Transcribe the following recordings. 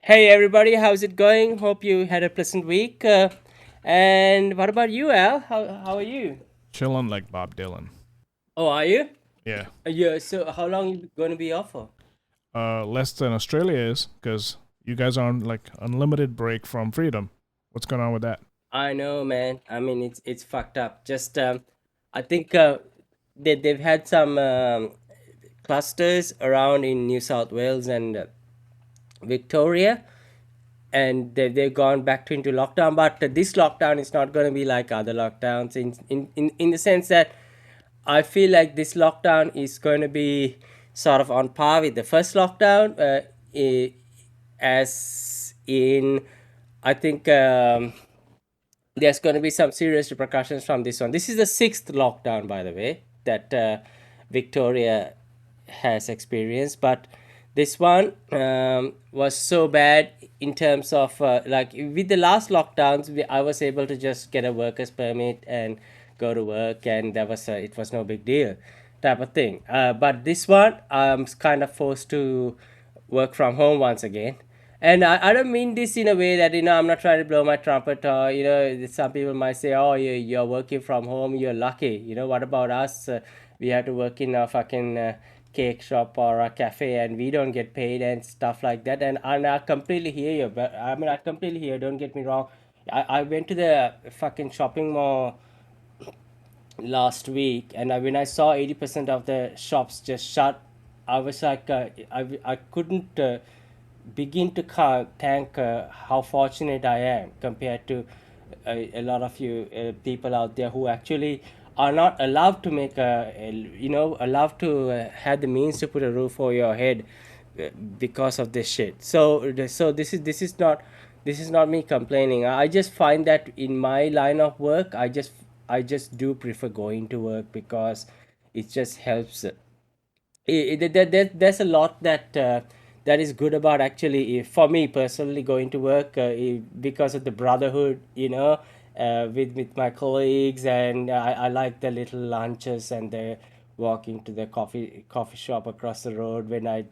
Hey everybody, how's it going? Hope you had a pleasant week. And what about you, Al? How are you? Chilling like Bob Dylan. Oh, are you? Yeah. Yeah. So how long you going to be off for? Less than Australia is because you guys are on like unlimited break from freedom. What's going on with that? I know, man. I mean, it's fucked up. Just I think they've had some clusters around in New South Wales and Victoria, and they've gone back to into lockdown. But this lockdown is not going to be like other lockdowns in the sense that I feel like this lockdown is going to be sort of on par with the first lockdown, as in, I think there's going to be some serious repercussions from this one. This is the sixth lockdown, by the way, that Victoria has experienced, but this one was so bad in terms of like with the last lockdowns, I was able to just get a worker's permit and go to work, and that was it was no big deal, type of thing. But this one, I'm kind of forced to work from home once again. And I don't mean this in a way that, I'm not trying to blow my trumpet, or, some people might say, oh, you're working from home, you're lucky. What about us? We have to work in a fucking cake shop or a cafe, and we don't get paid and stuff like that. And I completely hear you, but I mean, I completely hear, don't get me wrong. I went to the fucking shopping mall last week, and when I saw 80% of the shops just shut, I was like, I couldn't begin to thank how fortunate I am compared to a lot of you people out there who actually are not allowed to allowed to have the means to put a roof over your head because of this shit. So this is not me complaining. I just find that in my line of work, I just do prefer going to work because it just helps. There's a lot that is good about, actually, for me personally, going to work, because of the brotherhood, with my colleagues, and I like the little lunches and the walking to the coffee shop across the road when I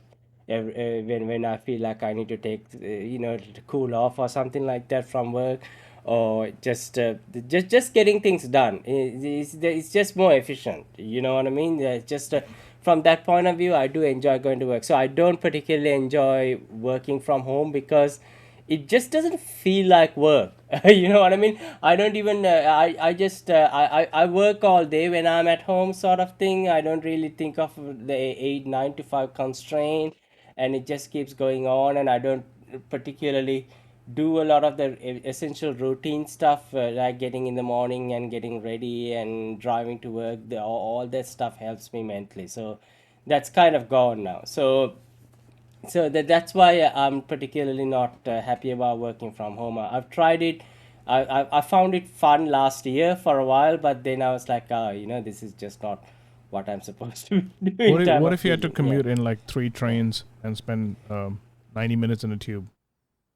feel like I need to take, to cool off or something like that from work, or just getting things done. It's just more efficient. You know what I mean? Just from that point of view, I do enjoy going to work. So I don't particularly enjoy working from home because it just doesn't feel like work. You know what I mean? I don't even I just I work all day when I'm at home, sort of thing. I don't really think of the 8 9 to 5 constraint, and it just keeps going on, and I don't particularly do a lot of the essential routine stuff, like getting in the morning and getting ready and driving to work. All that stuff helps me mentally, so that's kind of gone now. So that's why I'm particularly not happy about working from home. I've tried it. I found it fun last year for a while, but then I was like, this is just not what I'm supposed to be doing, type What of if you had to feeling. Yeah. commute in like three trains and spend 90 minutes in a tube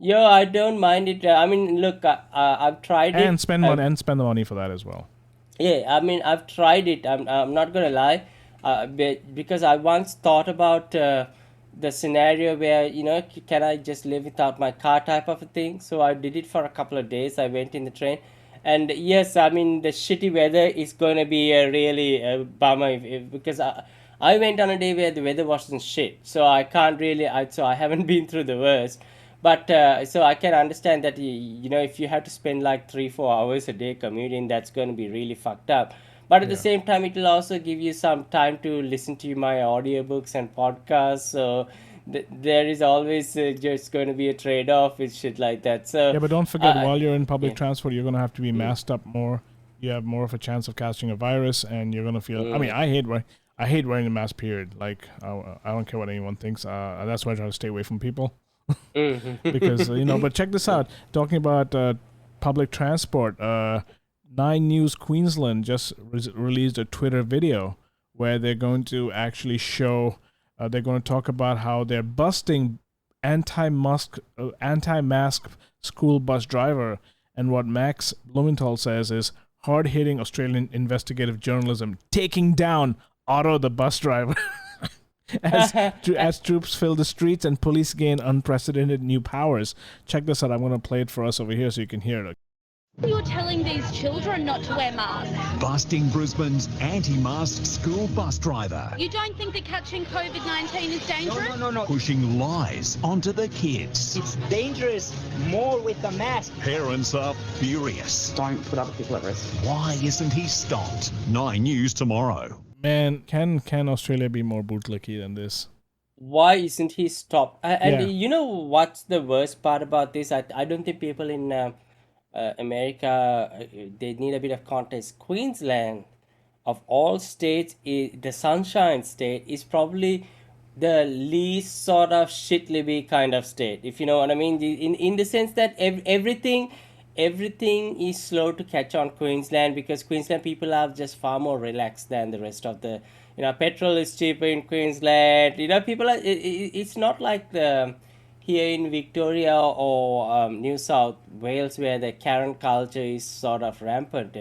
Yeah, I don't mind it. I mean, look, I've tried and it. spend money and spend the money for that as well? Yeah, I mean, I've tried it. I'm not gonna lie, because I once thought about the scenario where, can I just live without my car, type of a thing. So I did it for a couple of days. I went in the train, and yes, I mean, the shitty weather is gonna be a really bummer, because I went on a day where the weather wasn't shit. So I can't really. So I haven't been through the worst. But so I can understand that, if you have to spend like 3 4 hours a day commuting, that's going to be really fucked up. But at the Yeah. same time, it will also give you some time to listen to my audiobooks and podcasts. So there is always just going to be a trade-off with shit like that. So Yeah, but don't forget, uh, while you're in public yeah. transport, you're gonna have to be Mm, masked up more. You have more of a chance of catching a virus, and you're gonna feel. I mean, mm, I hate wearing a mask. Period. Like, I don't care what anyone thinks. That's why I try to stay away from people. Because mm. but check this Yeah. out, talking about public transport. Nine News Queensland just released a Twitter video where they're going to actually show, they're going to talk about how they're busting anti-mask school bus driver. And what Max Blumenthal says is hard-hitting Australian investigative journalism taking down Otto the bus driver. as troops fill the streets and police gain unprecedented new powers. Check this out. I'm going to play it for us over here so you can hear it. You're telling these children not to wear masks. Busting Brisbane's anti-mask school bus driver. You don't think that catching COVID-19 is dangerous? No. Pushing lies onto the kids. It's dangerous more with the mask. Parents are furious. Don't put other people at risk. Why isn't he stopped? 9 News tomorrow. Man, can Australia be more bootlicky than this? Why isn't he stopped? And Yeah. you know what's the worst part about this? I don't think people in America, they need a bit of context. Queensland, of all states, the Sunshine State, is probably the least sort of shit-libby kind of state, if you know what I mean. In the sense that everything is slow to catch on Queensland, because Queensland people are just far more relaxed than the rest of the, petrol is cheaper in Queensland. People are, it's not like the here in Victoria or New South Wales, where the Karen culture is sort of rampant.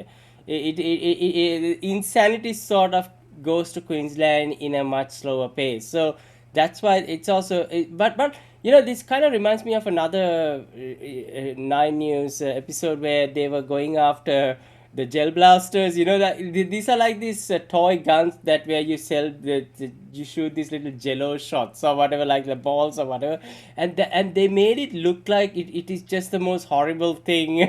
Insanity sort of goes to Queensland in a much slower pace. So that's why it's also. But this kind of reminds me of another 9 News episode where they were going after the gel blasters. That these are like these toy guns that where you sell you shoot these little jello shots or whatever, like the balls or whatever, and they made it look like it is just the most horrible thing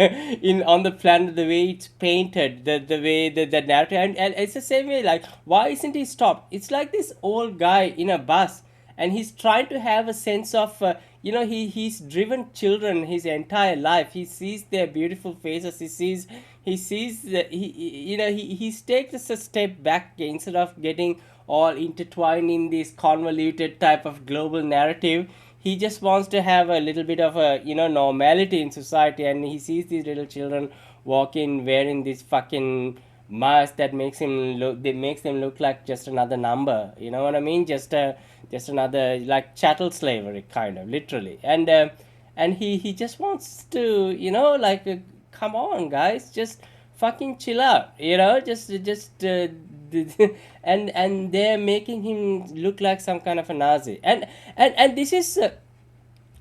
on the planet, the way it's painted, the way the narrative, and it's the same way. Like, why isn't he stopped? It's like this old guy in a bus, and he's trying to have a sense of he's driven children his entire life. He sees their beautiful faces. He sees that he takes a step back instead of getting all intertwined in this convoluted type of global narrative. He just wants to have a little bit of a normality in society, and he sees these little children walking wearing this fucking mask that makes them look like just another number. You know what I mean? Just another, like, chattel slavery, kind of, literally. And he just wants to come on, guys, just fucking chill out, and they're making him look like some kind of a Nazi. And this is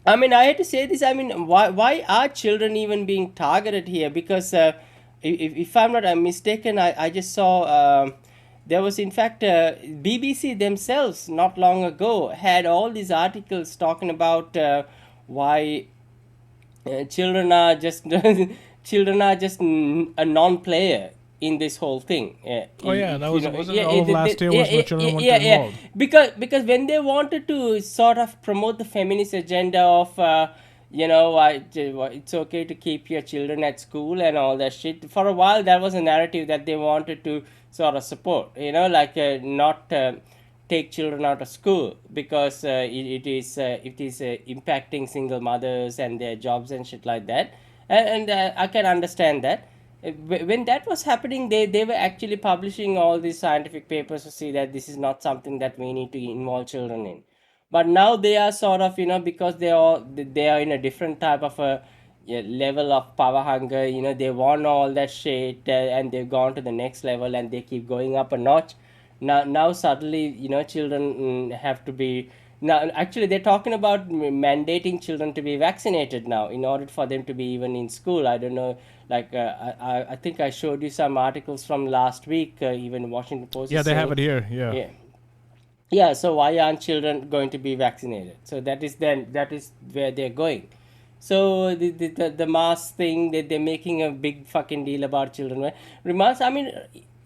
I mean, I had to say this. I mean, why are children even being targeted here? Because if I'm not mistaken, I just saw there was, in fact, BBC themselves not long ago had all these articles talking about why children are just a non-player in this whole thing. Oh yeah, that was wasn't all of last year was the children weren't involved. Because when they wanted to sort of promote the feminist agenda of it's okay to keep your children at school and all that shit, for a while that was a narrative that they wanted to sort of support, not take children out of school, because it is impacting single mothers and their jobs and shit like that. And I can understand that. When that was happening, they were actually publishing all these scientific papers to see that this is not something that we need to involve children in. But now they are sort of, because they are in a different type of a level of power hunger, they want all that shit, and they've gone to the next level, and they keep going up a notch. Now suddenly, children have to be. Now, actually, they're talking about mandating children to be vaccinated now in order for them to be even in school. I don't know, like, I think I showed you some articles from last week, even Washington Post. Yeah, they have it here. Yeah. Yeah, so why aren't children going to be vaccinated? So that is where they're going. So the mask thing, that they're making a big fucking deal about children. Remarks, I mean,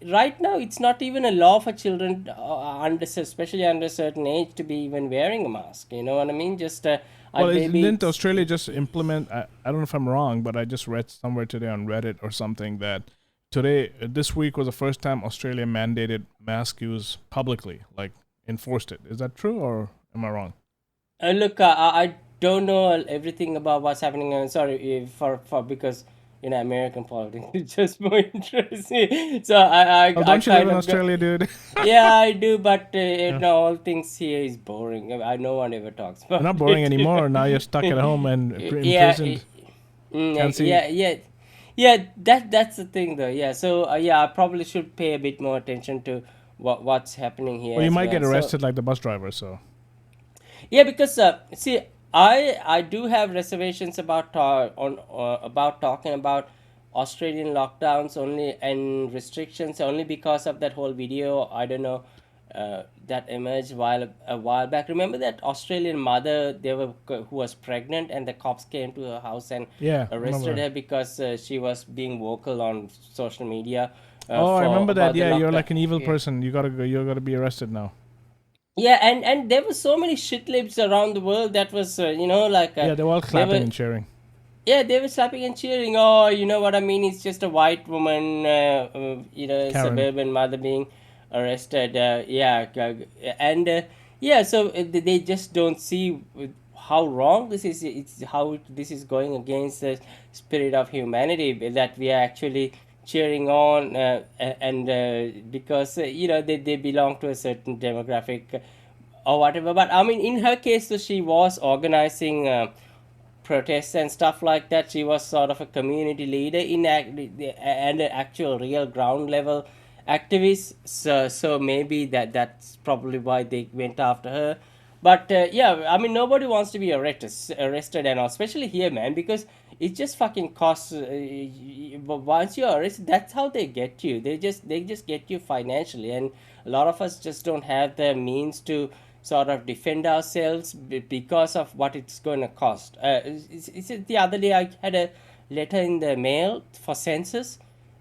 right now it's not even a law for children especially under a certain age, to be even wearing a mask. You know what I mean? Just didn't Australia just implement? I don't know if I'm wrong, but I just read somewhere today on Reddit or something that this week was the first time Australia mandated mask use publicly, like enforced it. Is that true, or am I wrong? Look, I don't know everything about what's happening. I'm sorry for because American politics is just more interesting. So don't you live in Australia, dude? Yeah, I do, but all things here is boring. No one ever talks about. Not boring anymore. Now you're stuck at home and imprisoned. Yeah. That's the thing, though. Yeah. So I probably should pay a bit more attention to what's happening here Well, you as might well. get arrested like the bus driver. So Yeah, because see, I do have reservations about about talking about Australian lockdowns only and restrictions only because of that whole video. I don't know, that emerged a while back. Remember that Australian mother who was pregnant, and the cops came to her house and yeah, I arrested remember. her because she was being vocal on social media Oh, I for remember that. about the Yeah, you're lockdown. like an evil Yeah. person. You gotta go. You gotta be arrested now. Yeah, and there were so many shit libs around the world that was like Yeah, they were all they clapping were and cheering. yeah, they were slapping and cheering. Oh, you know what I mean? It's just a white woman, Karen. suburban mother being arrested. And yeah, so they just don't see how wrong this is. It's how this is going against the spirit of humanity that we are actually cheering on, and because they belong to a certain demographic or whatever. But I mean, in her case, so she was organizing protests and stuff like that. She was sort of a community leader and an actual real ground level activist. So maybe that's probably why they went after her. But yeah, I mean, nobody wants to be arrested, and all, especially here, man, because it just fucking costs. Once you're arrested, that's how they get you. They just get you financially, and a lot of us just don't have the means to sort of defend ourselves because of what it's going to cost. The other day I had a letter in the mail for census,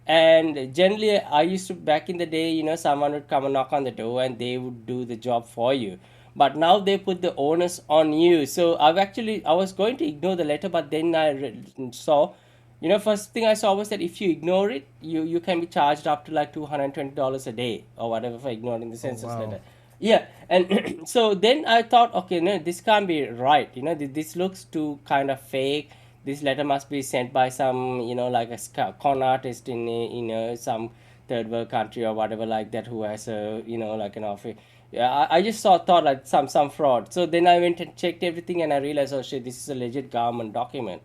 and generally I used to, back in the day, someone would come and knock on the door and they would do the job for you. But now they put the onus on you. So I was going to ignore the letter, but then I saw, first thing I saw was that if you ignore it, you can be charged up to like $220 a day or whatever for ignoring the Oh census wow. letter. Yeah, and so then I thought, okay, no, this can't be right. This looks too kind of fake. This letter must be sent by some, like a con artist in some third world country or whatever like that, who has a, like an office. Yeah, I just thought like some fraud. So then I went and checked everything, and I realized, oh shit, this is a legit government document.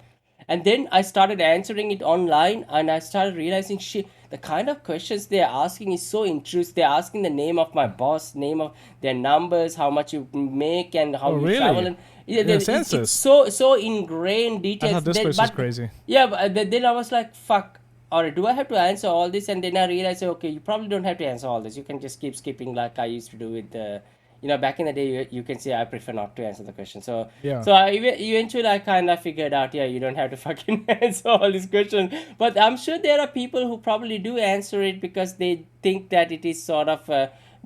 And then I started answering it online, and I started realizing, shit, the kind of questions they're asking is so intrusive. They're asking the name of my boss, name of their numbers, how much you make, and Oh how you travel. really? And yeah, In a it's census? so ingrained I details. thought this place was But crazy. yeah, but then I was like, fuck. All right, do I have to answer all this? And then I realized, okay, you probably don't have to answer all this. You can just keep skipping, like I used to do with the, back in the day. You can say I prefer not to answer the question. So Yeah. so eventually I kind of figured out, yeah, you don't have to fucking answer all these questions. But I'm sure there are people who probably do answer it because they think that it is sort of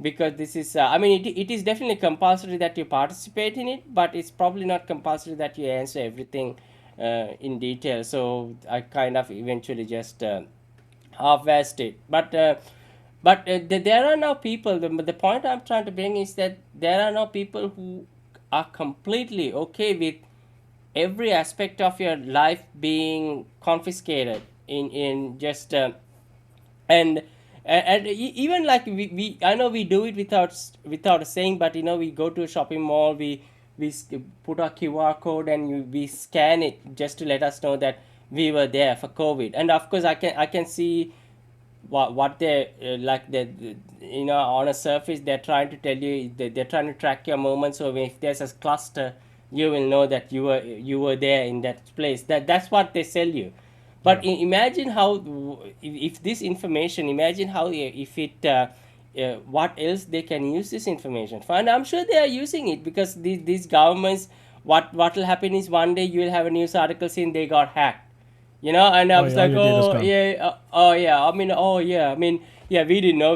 because this is I mean, it is definitely compulsory that you participate in it, but it's probably not compulsory that you answer everything in detail. So I kind of eventually just half-assed it. But there are now people. The point I'm trying to bring is that there are now people who are completely okay with every aspect of your life being confiscated in just and even like we I know we do it without saying, but we go to a shopping mall, we put our QR code and we scan it just to let us know that we were there for COVID. And of course I can see what they like they on a surface they're trying to tell you, they're trying to track your movements. So if there's a cluster, you will know that you were there in that place. That's what they sell you. But Yeah. imagine how, if this information, imagine how, if it what else they can use this information for. And I'm sure they are using it because these governments, what will happen is one day you will have a news article saying they got hacked. And I Oh was yeah, all like, your data's oh gone. yeah, oh yeah, yeah, we didn't know,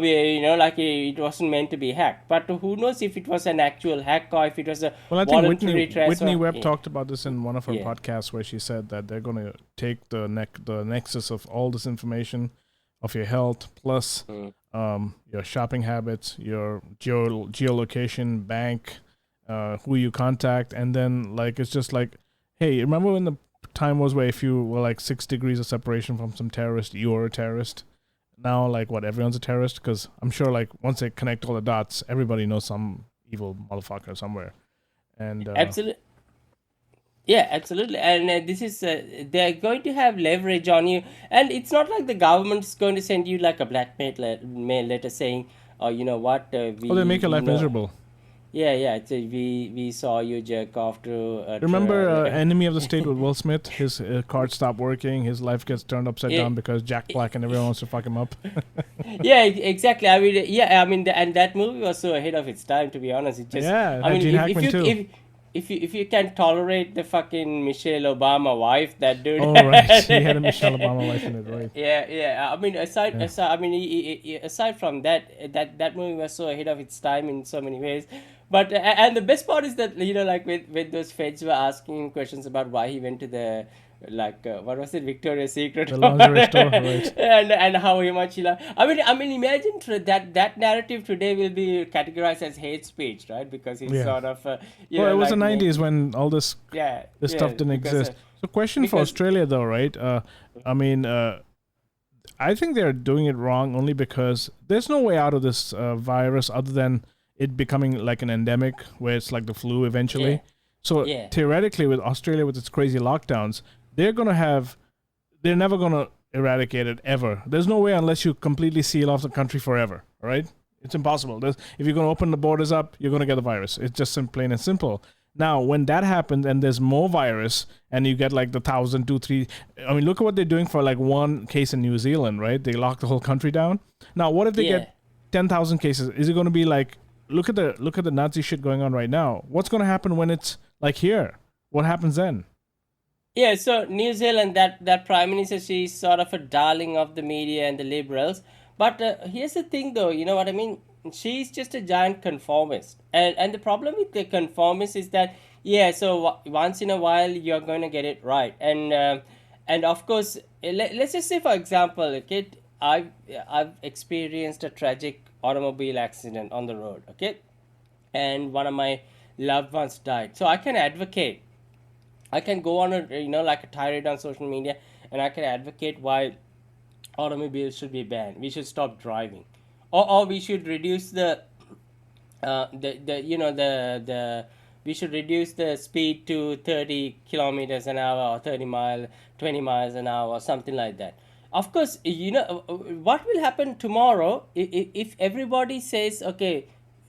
like it wasn't meant to be hacked. But who knows if it was an actual hack or if it was a Well, I think voluntary Whitney transfer. Webb Yeah, talked about this in one of her yeah. podcasts where she said that they're going to take the nexus of all this information of your health plus your shopping habits, your geolocation, bank, who you contact, and then like it's just like, hey, remember when the time was where if you were like 6 degrees of separation from some terrorist, you were a terrorist? Now, like, what, everyone's a terrorist? Because I'm sure, like, once they connect all the dots, everybody knows some evil motherfucker somewhere. And Absolutely. Yeah, absolutely. And this is they're going to have leverage on you, and it's not like the government is going to send you like a blackmail mail letter saying, or you know what, Oh, they make your life know, miserable. yeah. So we saw you jerk off to Remember Enemy of the State with Will Smith? His card stopped working. His life gets turned upside down because Jack Black and everyone wants to fuck him up. yeah, exactly. I mean, yeah, I mean, and that movie was so ahead of its time. To be honest, it just, Yeah, it I had mean, Gene if Hackman you too. if you can tolerate the fucking Michelle Obama wife, that dude. Oh, right. He had a Michelle Obama wife in it, right? Yeah. I mean, Yeah. I mean, aside from that, that movie was so ahead of its time in so many ways. But and the best part is that, you know, like when those feds were asking him questions about why he went to the, like, what was it, Victoria's Secret, The lingerie store, right? and how much he like. I mean, imagine that narrative today will be categorized as hate speech, right? Because he's Yeah. sort of, you Well, know, it was like the 90s when all this yeah, stuff didn't because exist. So, question for because Australia, though, right? I mean, I think they're doing it wrong only because there's no way out of this virus other than it becoming like an endemic where it's like the flu eventually. Yeah. So Yeah. theoretically, with Australia with its crazy lockdowns, they're never gonna eradicate it ever. There's no way unless you completely seal off the country forever. Right? It's impossible. If you're gonna open the borders up, you're gonna get the virus. It's just plain and simple. Now, when that happens and there's more virus and you get like the 1,000, 2, 3, I mean, look at what they're doing for like one case in New Zealand, right? They lock the whole country down. Now, what if they Yeah. get 10,000 cases? Is it going to be like, look at the Nazi shit going on right now? What's going to happen when it's like here? What happens then? Yeah, so New Zealand, that prime minister, she's sort of a darling of the media and the liberals. But here's the thing, though, you know what I mean? She's just a giant conformist, and the problem with the conformist is that, yeah, so once in a while you're going to get it right, and of course, let's just say, for example, okay, I've experienced a tragic automobile accident on the road, okay, and one of my loved ones died, so I can advocate. I can go on a, you know, like a tirade on social media, and I can advocate why automobiles should be banned. We should stop driving, or we should reduce the you know the we should reduce the speed to 30 kilometers an hour, or 20 miles an hour, or something like that. Of course, you know, what will happen tomorrow if everybody says, okay,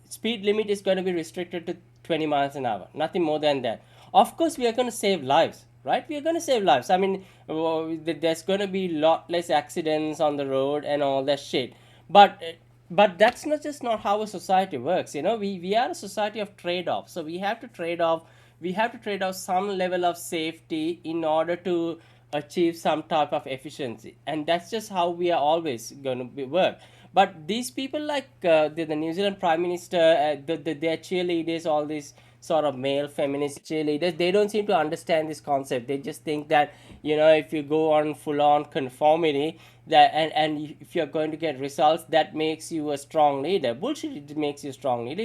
speed limit is going to be restricted to 20 miles an hour, nothing more than that. Of course, we are going to save lives, right? We are going to save lives. I mean, there's going to be a lot less accidents on the road and all that shit. But that's not how a society works. You know, we are a society of trade-off. So we have to trade off. We have to trade off some level of safety in order to achieve some type of efficiency, and that's just how we are always going to work. But these people, like the New Zealand Prime Minister, their cheerleaders, all these sort of male feminist cheerleaders, they don't seem to understand this concept. They just think that, you know, if you go on full on conformity, that and if you're going to get results, that makes you a strong leader. Bullshit! It makes you a strong leader.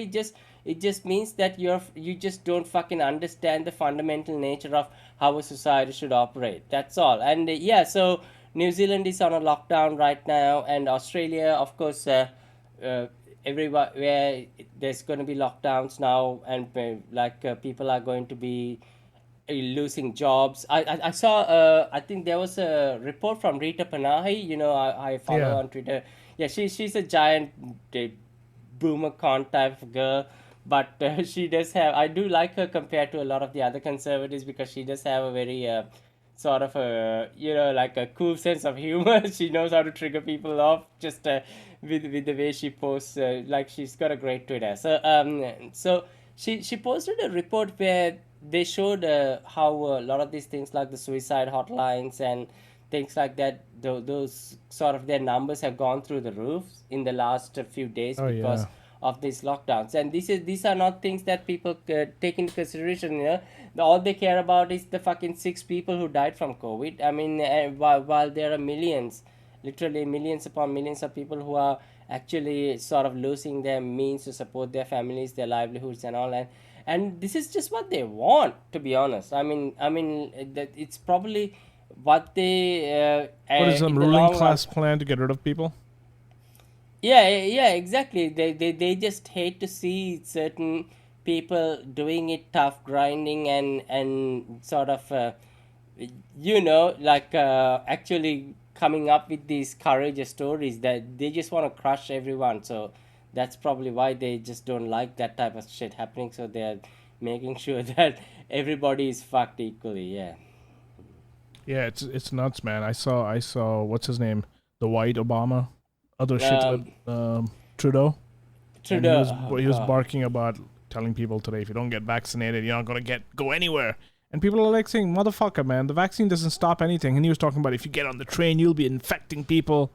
It just means that you just don't fucking understand the fundamental nature of how a society should operate. That's all. And yeah, so New Zealand is on a lockdown right now, and Australia, of course, uh, everywhere where there's going to be lockdowns now, and people are going to be losing jobs. I saw, I think there was a report from Rita Panahi. You know, I follow her Yeah. on Twitter. Yeah, she's a giant boomer con type of girl, but she does have, I do like her compared to a lot of the other conservatives, because she does have a very sort of a, you know, like a cool sense of humor. She knows how to trigger people off just with the way she posts. Like, she's got a great Twitter. So she posted a report where they showed how a lot of these things, like the suicide hotlines and things like that, those sort of, their numbers have gone through the roof in the last few days Oh, because yeah. of these lockdowns. And these are not things that people take into consideration. You know, all they care about is the fucking 6 people who died from COVID. I mean, while there are millions, literally millions upon millions of people who are actually sort of losing their means to support their families, their livelihoods, and all. And this is just what they want, to be honest. I mean that it's probably what they What is some in the ruling long run. class plan to get rid of people? Yeah, exactly. They just hate to see certain people doing it tough, grinding, and sort of, you know, like actually coming up with these courageous stories that they just want to crush everyone. So That's probably why they just don't like that type of shit happening. So they're making sure that everybody is fucked equally. Yeah. Yeah, it's nuts, man. I saw what's his name, the white Obama, other shitlib, Trudeau, and he Trudeau. was Oh he was god. barking about telling people today, if you don't get vaccinated, you're not gonna go anywhere. And people are like saying, motherfucker, man, the vaccine doesn't stop anything. And he was talking about, if you get on the train, you'll be infecting people.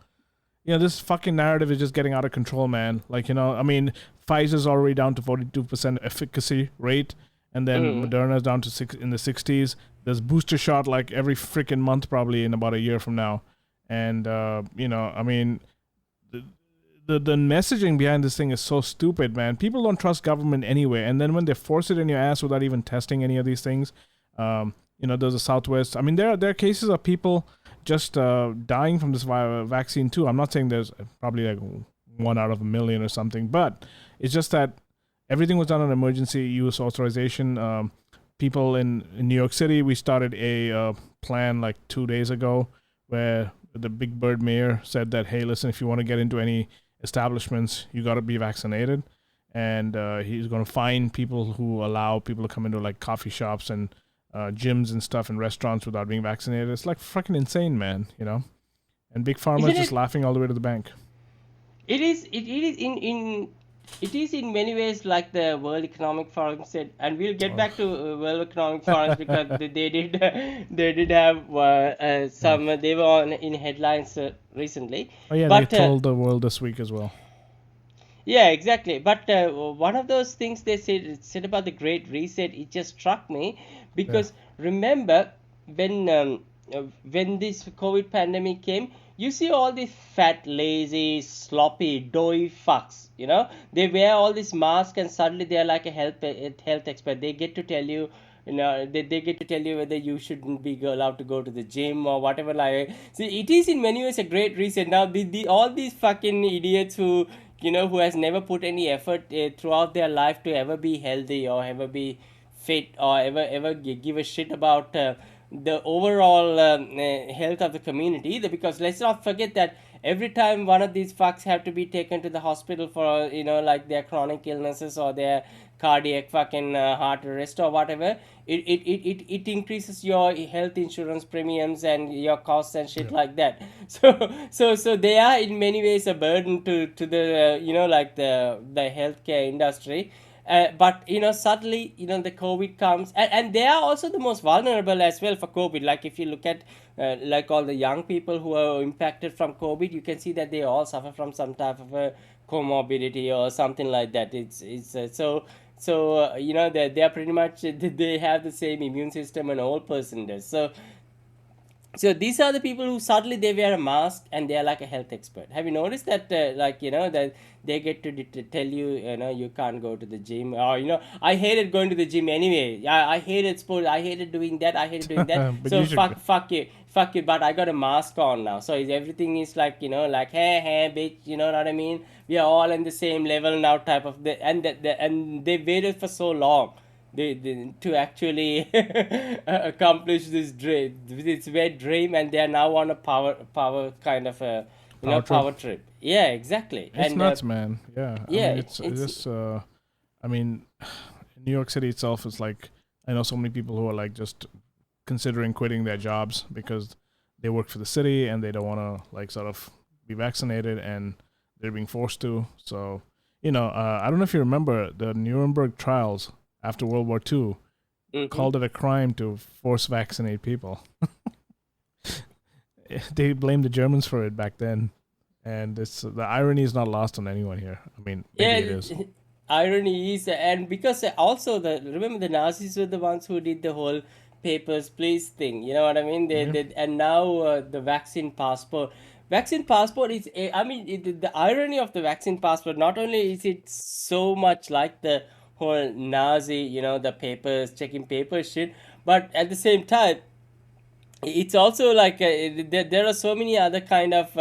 This fucking narrative is just getting out of control, man. Like, I mean, Pfizer's already down to 42% efficacy rate, and then Moderna's down to in the 60s. There's booster shot like every freaking month, probably in about a year from now. And I mean, the messaging behind this thing is so stupid, man. People don't trust government anyway, and then when they force it in your ass without even testing any of these things, there's a Southwest. I mean, there are cases of people just dying from this vaccine too. I'm not saying there's probably like 1 out of a million or something, but it's just that everything was done on emergency use authorization. People in New York City, we started a plan like 2 days ago where the Big Bird mayor said that, hey, listen, if you want to get into any establishments, you got to be vaccinated. And he's going to fine people who allow people to come into like coffee shops and gyms and stuff and restaurants without being vaccinated. It's like fucking insane, man, And Big Pharma is just laughing all the way to the bank. It is in many ways like the World Economic Forum said, and we'll get back to World Economic Forum because they did have some they were in headlines recently. Oh yeah, but, they told the world this week as well. Yeah, exactly. But one of those things they said about the Great Reset, it just struck me because remember when this COVID pandemic came, you see all these fat, lazy, sloppy, doughy fucks. They wear all these masks and suddenly they're like a health expert. They get to tell you. They get to tell you whether you shouldn't be allowed to go to the gym or whatever. Like, see, it is in many ways a great reset. Now, all these fucking idiots who has never put any effort throughout their life to ever be healthy or ever be fit or ever give a shit about the overall health of the community either, because let's not forget that every time one of these fucks have to be taken to the hospital for like their chronic illnesses or their cardiac fucking heart arrest or whatever, it increases your health insurance premiums and your costs and shit like that. So they are in many ways a burden to the like the healthcare industry. But suddenly the COVID comes, and they are also the most vulnerable as well for COVID. Like if you look at like all the young people who are impacted from COVID, you can see that they all suffer from some type of a comorbidity or something like that. It's they are pretty much they have the same immune system an old person does. So these are the people who suddenly they wear a mask and they are like a health expert. Have you noticed that that they get to tell you you can't go to the gym, or I hated going to the gym anyway. I hated sports. I hated doing that. So fuck you. But I got a mask on now, so everything is like like hey bitch. You know what I mean? We are all in the same level now, type of and they waited for so long. They to actually accomplish this wet dream, and they are now on a power kind of a power trip. Yeah, exactly. It's and nuts, man. Yeah. Yeah, I mean, it's just I mean, New York City itself is like, I know so many people who are like just considering quitting their jobs because they work for the city and they don't want to like sort of be vaccinated and they're being forced to. So I don't know if you remember the Nuremberg trials after World War II, called it a crime to force vaccinate people. They blamed the Germans for it back then, and the irony is not lost on anyone here. I mean, maybe it is. Irony is, and because also remember the Nazis were the ones who did the whole papers please thing. You know what I mean? They and now the vaccine passport. Vaccine passport is, I mean, the irony of the vaccine passport. Not only is it so much like the whole Nazi, the checking papers shit, but at the same time, it's also like there are so many other kind of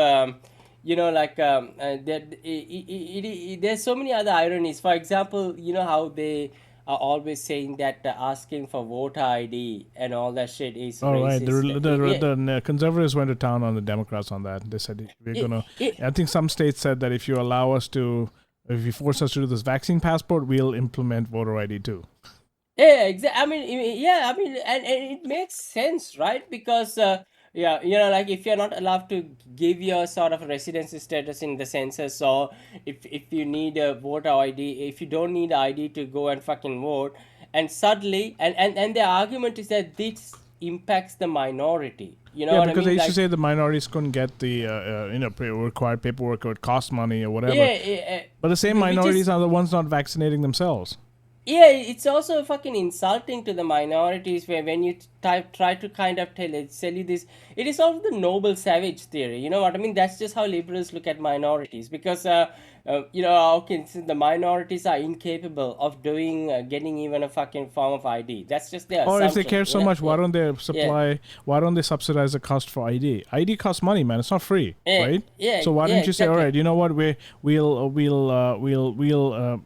there's so many other ironies. For example, how they are always saying that asking for voter ID and all that shit is racist. Right. The conservatives went to town on the Democrats on that. They said we're gonna. I think some states said that if you allow us to If you force us to do this vaccine passport, we'll implement voter ID too. Yeah, exactly. And it makes sense, right? Because like if you're not allowed to give your sort of residency status in the census, or if you need a voter ID, if you don't need ID to go and fucking vote, and suddenly, and the argument is that this impacts the minority. You know Yeah, what I because mean? they used to say the minorities couldn't get the required paperwork, or it cost money or whatever. But the same which is- minorities are the ones not vaccinating themselves. Yeah, it's also fucking insulting to the minorities when you try to kind of sell you this. It is sort of the noble savage theory. You know what I mean? That's just how liberals look at minorities, because okay, since the minorities are incapable of getting even a fucking form of ID. That's just their Or if assumption. they care so much, why don't they supply? Why don't they subsidize the cost for ID? ID costs money, man. It's not free, right? Yeah. So why don't you say, all exactly. right, you know what? We'll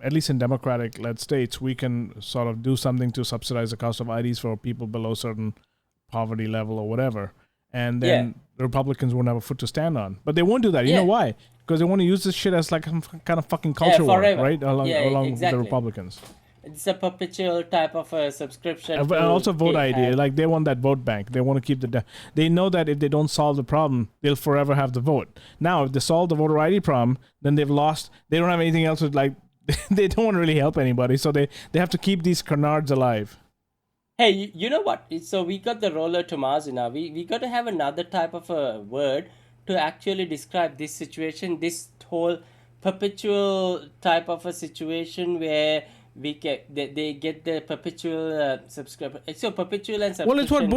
at least in democratic-led states, we can sort of do something to subsidize the cost of IDs for people below certain poverty level or whatever, and then the Republicans won't have a foot to stand on. But they won't do that. You know why? Because they want to use this shit as like some kind of fucking culture war, forever. right? Along with exactly. the Republicans. It's a perpetual type of a subscription. And also vote ID. Like they want that vote bank. They want to keep they know that if they don't solve the problem, they'll forever have the vote. Now, if they solve the voter ID problem, then they've lost. They don't have anything else. They don't want to really help anybody. So they have to keep these canards alive. Hey, you know what? So we got the roller tomaso now. We got to have another type of a word to actually describe this situation, this whole perpetual type of a situation where they get the perpetual subscription. So perpetual and subscription. Well, it's what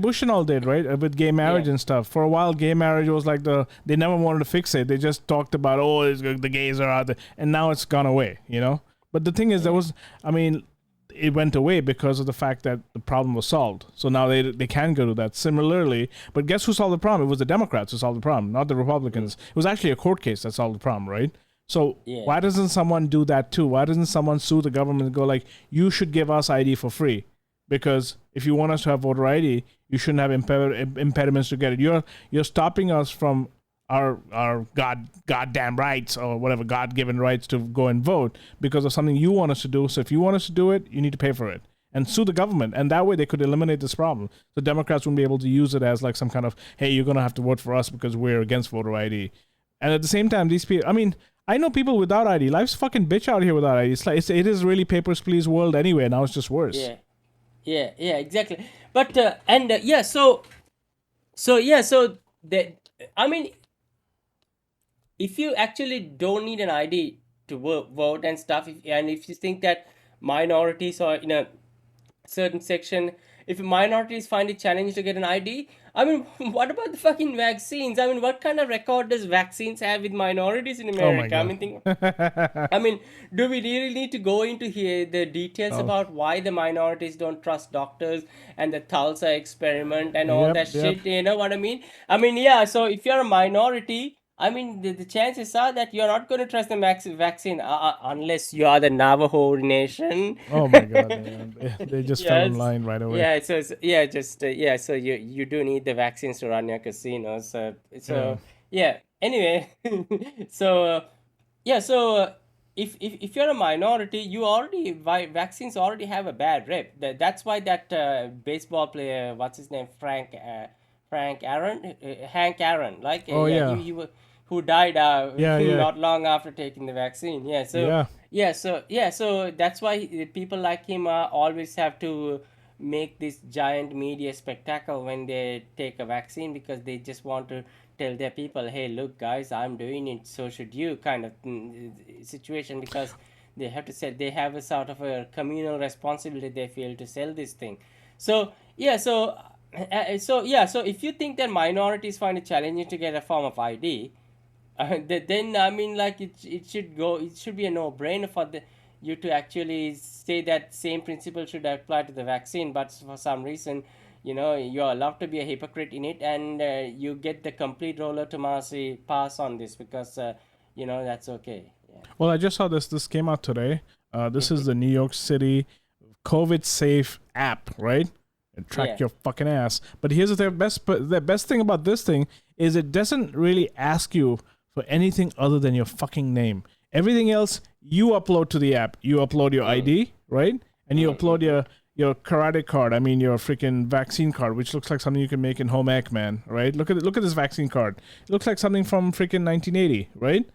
Bush and all did, right? With gay marriage and stuff. For a while, gay marriage was like they never wanted to fix it. They just talked about, the gays are out there, and now it's gone away, you know? But the thing is, it went away because of the fact that the problem was solved. So now they can go to that. Similarly, but guess who solved the problem? It was the Democrats who solved the problem, not the Republicans. It was actually a court case that solved the problem, right? So why doesn't someone do that too? Why doesn't someone sue the government and go like, you should give us ID for free? Because if you want us to have voter ID, you shouldn't have impediments to get it. You're stopping us from our goddamn rights, or whatever, God-given rights to go and vote because of something you want us to do. So if you want us to do it, you need to pay for it and sue the government. And that way they could eliminate this problem. So Democrats wouldn't be able to use it as like some kind of, hey, you're going to have to vote for us because we're against voter ID. And at the same time, these people, I know people without ID. Life's fucking bitch out here without ID. It is really papers, please world anyway. Now it's just worse. Yeah, exactly. But if you actually don't need an ID to vote and stuff, if you think that minorities are in a certain section, if minorities find it challenging to get an ID, what about the fucking vaccines? What kind of record does vaccines have with minorities in America? Do we really need to go into here the details about why the minorities don't trust doctors and the Tulsa experiment and all that shit? You know what I mean? So if you're a minority, the chances are that you're not going to trust the vaccine unless you are the Navajo Nation. Oh my God, man. They just fell in line right away. So you do need the vaccines to run your casinos. Anyway, if you're a minority, vaccines already have a bad rep. That's why that baseball player, what's his name, Hank Aaron, who died not long after taking the vaccine. So that's why people like him always have to make this giant media spectacle when they take a vaccine, because they just want to tell their people, hey, look guys, I'm doing it, so should you, kind of situation, because they have to say they have a sort of a communal responsibility they feel to sell this thing. So if you think that minorities find it challenging to get a form of ID, then it should be a no-brainer for you to actually say that same principle should apply to the vaccine. But for some reason, you're allowed to be a hypocrite in it, and you get the complete roller tomaso pass on this because that's okay. Well, I just saw this came out today. This is the New York City COVID safe app, right? And track your fucking ass. But here's the best thing about this thing is it doesn't really ask you for anything other than your fucking name. Everything else you upload to the app. You upload your ID, right? And you upload your karate card. I mean, your freaking vaccine card, which looks like something you can make in home ec, man, right? Look at this vaccine card. It looks like something from freaking 1980, right?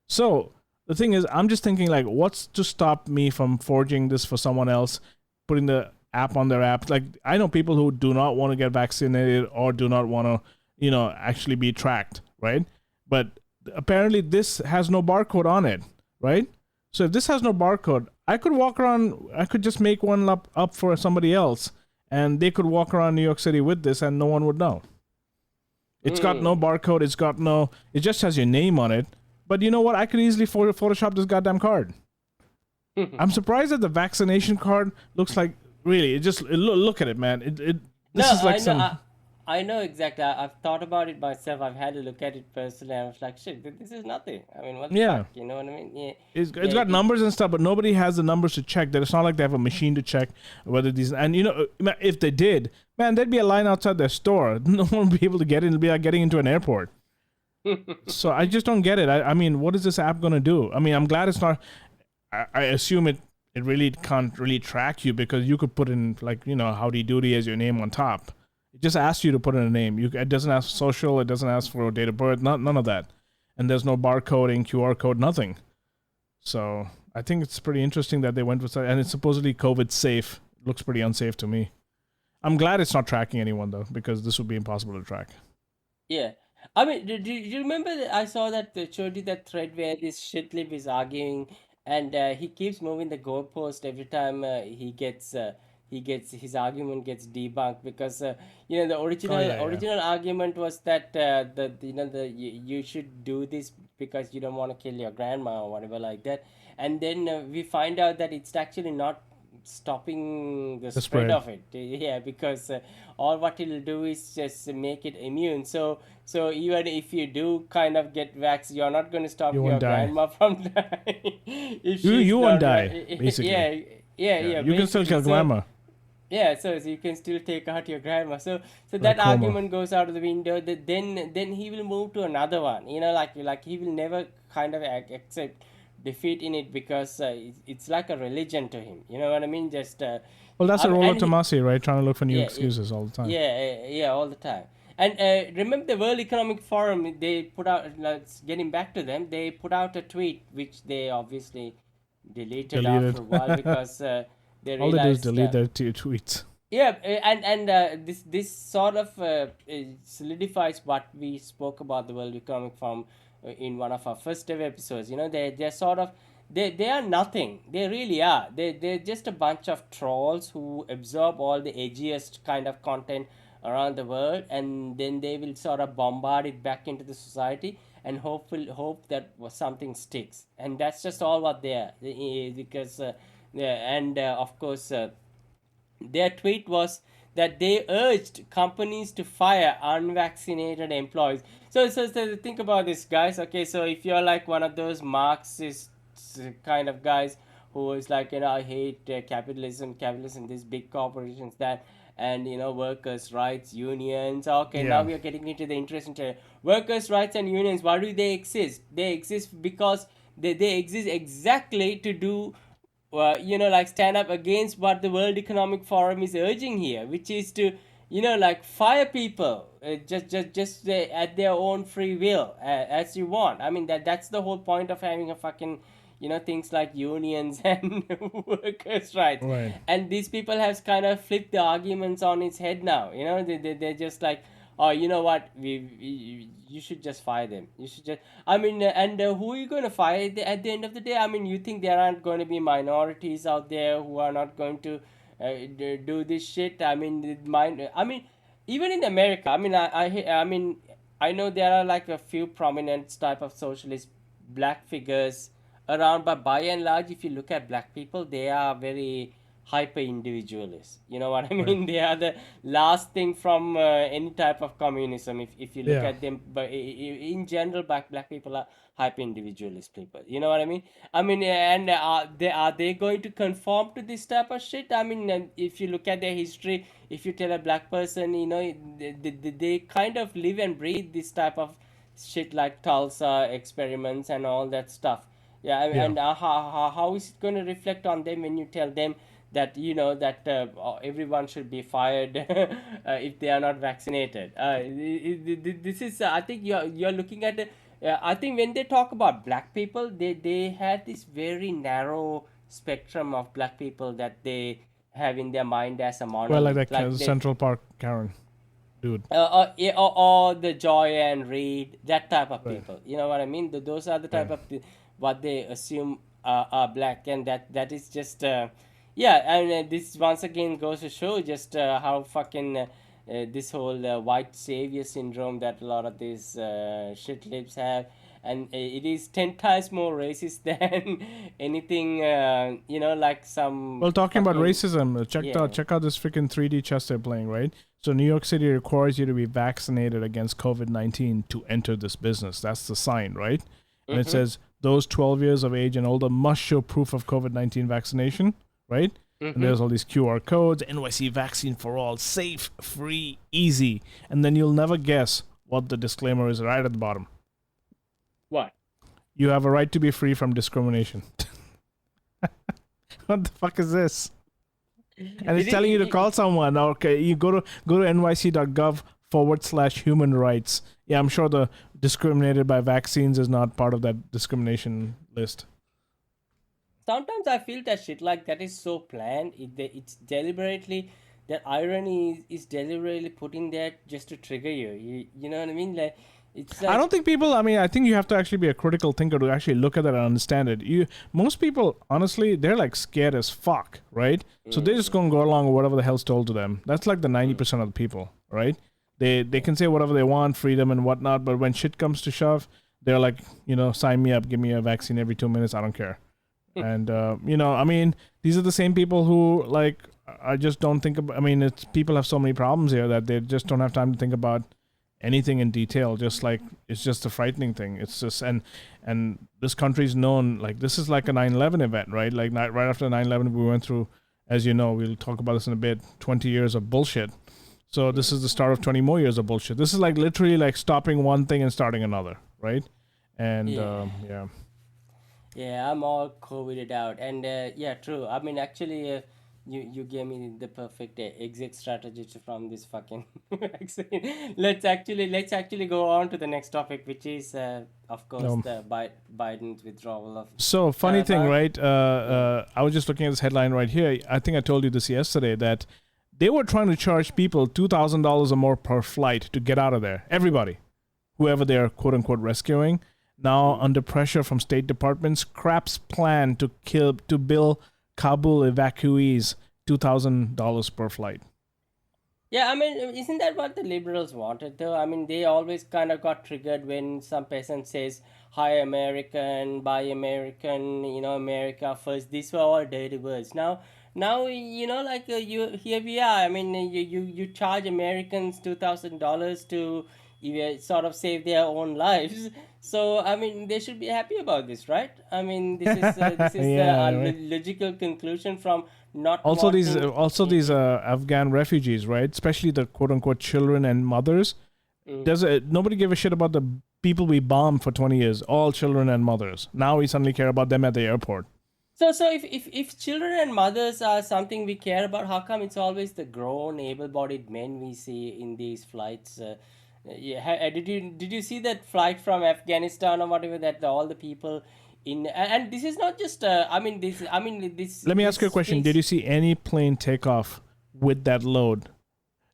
So the thing is, I'm just thinking, like, what's to stop me from forging this for someone else, putting the app on their app? Like, I know people who do not want to get vaccinated or do not want to, actually be tracked, right? But apparently this has no barcode on it, right? So if this has no barcode, I could walk around, I could just make one up for somebody else, and they could walk around New York City with this and no one would know. It's got no barcode, it just has your name on it. But you know what? I could easily Photoshop this goddamn card. I'm surprised that the vaccination card looks like, really, look at it, man. I know exactly. I've thought about it myself. I've had a look at it personally. I was like, shit, this is nothing. I mean, what the fuck? You know what I mean? Yeah. It's got numbers and stuff, but nobody has the numbers to check. It's not like they have a machine to check whether these. And if they did, man, there'd be a line outside their store. No one would be able to get in. It'd be like getting into an airport. So I just don't get it. I mean, what is this app gonna do? I mean, I'm glad it's not. I assume it really can't really track you, because you could put in, like, howdy doody as your name on top. It just asks you to put in a name. It doesn't ask for social. It doesn't ask for date of birth. None of that. And there's no barcoding, QR code, nothing. So I think it's pretty interesting that they went with that. And it's supposedly COVID safe. It looks pretty unsafe to me. I'm glad it's not tracking anyone, though, because this would be impossible to track. Yeah. I mean, do you remember that I saw that showed you that thread where this shitlib is arguing, and he keeps moving the goalpost every time he gets his argument gets debunked, because the original argument was that you should do this because you don't want to kill your grandma or whatever like that, and then we find out that it's actually not stopping the spread of it. Yeah, because all what it'll do is just make it immune. So even if you do kind of get vaxxed, you're not going to stop your grandma from dying. You won't die, basically. Yeah. You can still kill grandma. Yeah, so you can still take out your grandma. So that argument goes out of the window. Then he will move to another one. Like he will never kind of accept defeat in it, because it's like a religion to him. You know what I mean? Just well, that's a Rollo Tomasi, right? Trying to look for new excuses all the time. Yeah, all the time. And remember the World Economic Forum? They put out. Let's getting back to them. They put out a tweet which they obviously deleted. After a while, because they realized all they do is delete their tweets. Yeah, and this sort of solidifies what we spoke about the World Economic Forum in one of our first ever episodes. They're sort of they are nothing. They really are. They're just a bunch of trolls who absorb all the edgiest kind of content around the world, and then they will sort of bombard it back into the society and hope that something sticks. And that's just all what they are, because of course their tweet was that they urged companies to fire unvaccinated employees. So think about this, guys. Okay, so if you're like one of those Marxist kind of guys who is like, I hate capitalism, these big corporations, that, and workers' rights, unions. Okay, now we are getting into the interesting workers' rights and unions. Why do they exist? They exist because they exist exactly to do stand up against what the World Economic Forum is urging here, which is to fire people just at their own free will, as you want. I mean, that's the whole point of having a fucking things like unions and workers' rights. Right. And these people have kind of flipped the arguments on its head now. They're just like, oh, you know what, you should just fire them. You should just, I mean, and who are you going to fire at the end of the day? I mean, you think there aren't going to be minorities out there who are not going to do this shit? I mean, even in America, I mean, I know there are like a few prominent type of socialist black figures around, but by and large, if you look at black people, they are very hyper individualists. You know what I mean? They are the last thing from any type of communism. If you look at them, but in general, black people are hyper individualist people. You know what I mean? I mean, and are they going to conform to this type of shit? I mean, if you look at their history, if you tell a black person, they kind of live and breathe this type of shit, like Tulsa experiments and all that stuff. Yeah, Yeah. and how is it going to reflect on them when you tell them that that everyone should be fired if they are not vaccinated? This is I think you're looking at I think when they talk about black people, they have this very narrow spectrum of black people that they have in their mind as a Well, like monolith, that like they Central Park Karen dude. yeah, or the Joy and Reed, that type of Right. people. You know what I mean? Those are the type Yeah. of what they assume are black, and that is just yeah. And this once again goes to show just how fucking this whole white savior syndrome that a lot of these shit lips have. And it is 10 times more racist than anything, like some Well, talking about fucking, racism, yeah. check out this freaking 3D chess they're playing, right? So New York City requires you to be vaccinated against COVID-19 to enter this business. That's the sign, right? And it says those 12 years of age and older must show proof of COVID-19 vaccination, right? And there's all these QR codes, NYC vaccine for all, safe, free, easy. And then you'll never guess what the disclaimer is right at the bottom. What? You have a right to be free from discrimination. What the fuck is this? And it's telling you to call someone. Okay, you go to nyc.gov/human rights. Yeah, I'm sure the discriminated by vaccines is not part of that discrimination list. Sometimes I feel that shit like that is so planned. It's deliberately, that irony is deliberately put in there just to trigger you. You know what I mean? Like, it's like, I don't think people. I mean, I think you have to actually be a critical thinker to actually look at that and understand it. Most people, honestly, they're like scared as fuck, right? So they're just gonna go along with whatever the hell's told to them. That's like the 90% of the people, right? They can say whatever they want, freedom and whatnot, but when shit comes to shove, they're like, sign me up, give me a vaccine every 2 minutes. I don't care. And I mean, these are the same people who like. I just don't think about. I mean, it's people have so many problems here that they just don't have time to think about anything in detail. Just like it's just a frightening thing. It's just and this country's known, like, this is like a 9/11 event, right? Like right after 9/11 we went through, as you know, we'll talk about this in a bit, 20 years of bullshit. So this is the start of 20 more years of bullshit. This is like literally like stopping one thing and starting another, right? And Yeah. Yeah, I'm all COVIDed out, and yeah, true. I mean, actually, you gave me the perfect exit strategy from this fucking vaccine. Let's actually go on to the next topic, which is, of course, the Biden's withdrawal of. So funny thing, Taliban. right? I was just looking at this headline right here. I think I told you this yesterday that they were trying to charge people $2,000 or more per flight to get out of there. Everybody, whoever they're quote unquote rescuing. Now under pressure from State Department, scraps plan to bill Kabul evacuees $2,000 per flight. Yeah, I mean, isn't that what the liberals wanted, though? I mean, they always kind of got triggered when some peasant says, "Hi, American, buy American, America first." These were all dirty words. Now, like here we are. I mean, you charge Americans $2,000 to sort of save their own lives. So, I mean, they should be happy about this, right? I mean, this is Yeah, the right. logical conclusion from not Also these wanting- these Afghan refugees, right? Especially the quote unquote children and mothers. Nobody gave a shit about the people we bombed for 20 years. All children and mothers. Now we suddenly care about them at the airport. So if children and mothers are something we care about, how come it's always the grown, able-bodied men we see in these flights? Did you see that flight from Afghanistan or whatever, that all the people in, and this is not just this. Let me ask you a question. Did you see any plane take off with that load?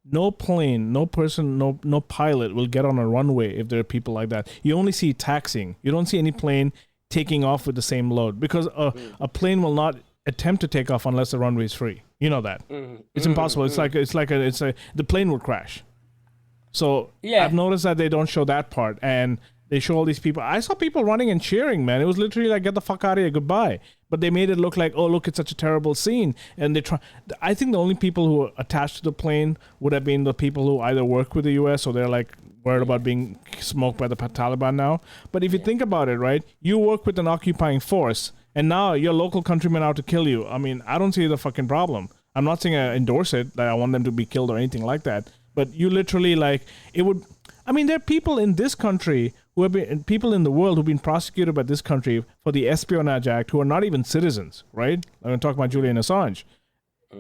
No plane, no person, no pilot will get on a runway if there are people like that. You only see taxiing. You don't see any plane taking off with the same load, because a plane will not attempt to take off unless the runway is free. You know that. It's impossible. It's the plane will crash. So Yeah. I've noticed that they don't show that part, and they show all these people. I saw people running and cheering, man. It was literally like, get the fuck out of here, goodbye. But they made it look like, oh, look, it's such a terrible scene. And I think the only people who were attached to the plane would have been the people who either work with the U.S. or they're like worried about being smoked by the Taliban now. But if you think about it, right, you work with an occupying force, and now your local countrymen out to kill you. I mean, I don't see the fucking problem. I'm not saying I endorse it, that I want them to be killed or anything like that. But you literally, like, it would... I mean, there are people in this country who have been, people in the world who've been prosecuted by this country for the Espionage Act who are not even citizens, right? I'm going to talk about Julian Assange.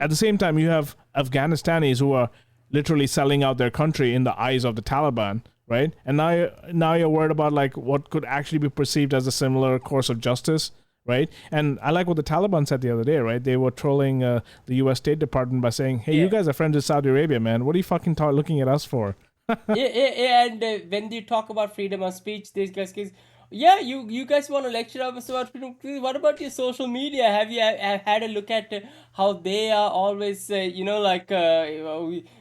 At the same time, you have Afghanistanis who are literally selling out their country in the eyes of the Taliban, right? And now you're worried about like what could actually be perceived as a similar course of justice, right? And I like what the Taliban said the other day, right? They were trolling the U.S. State Department by saying, "Hey, you guys are friends with Saudi Arabia, man. What are you fucking looking at us for?" And when you talk about freedom of speech, these guys, yeah, you guys want to lecture us about freedom of speech. What about your social media? Have you had a look at how they are always,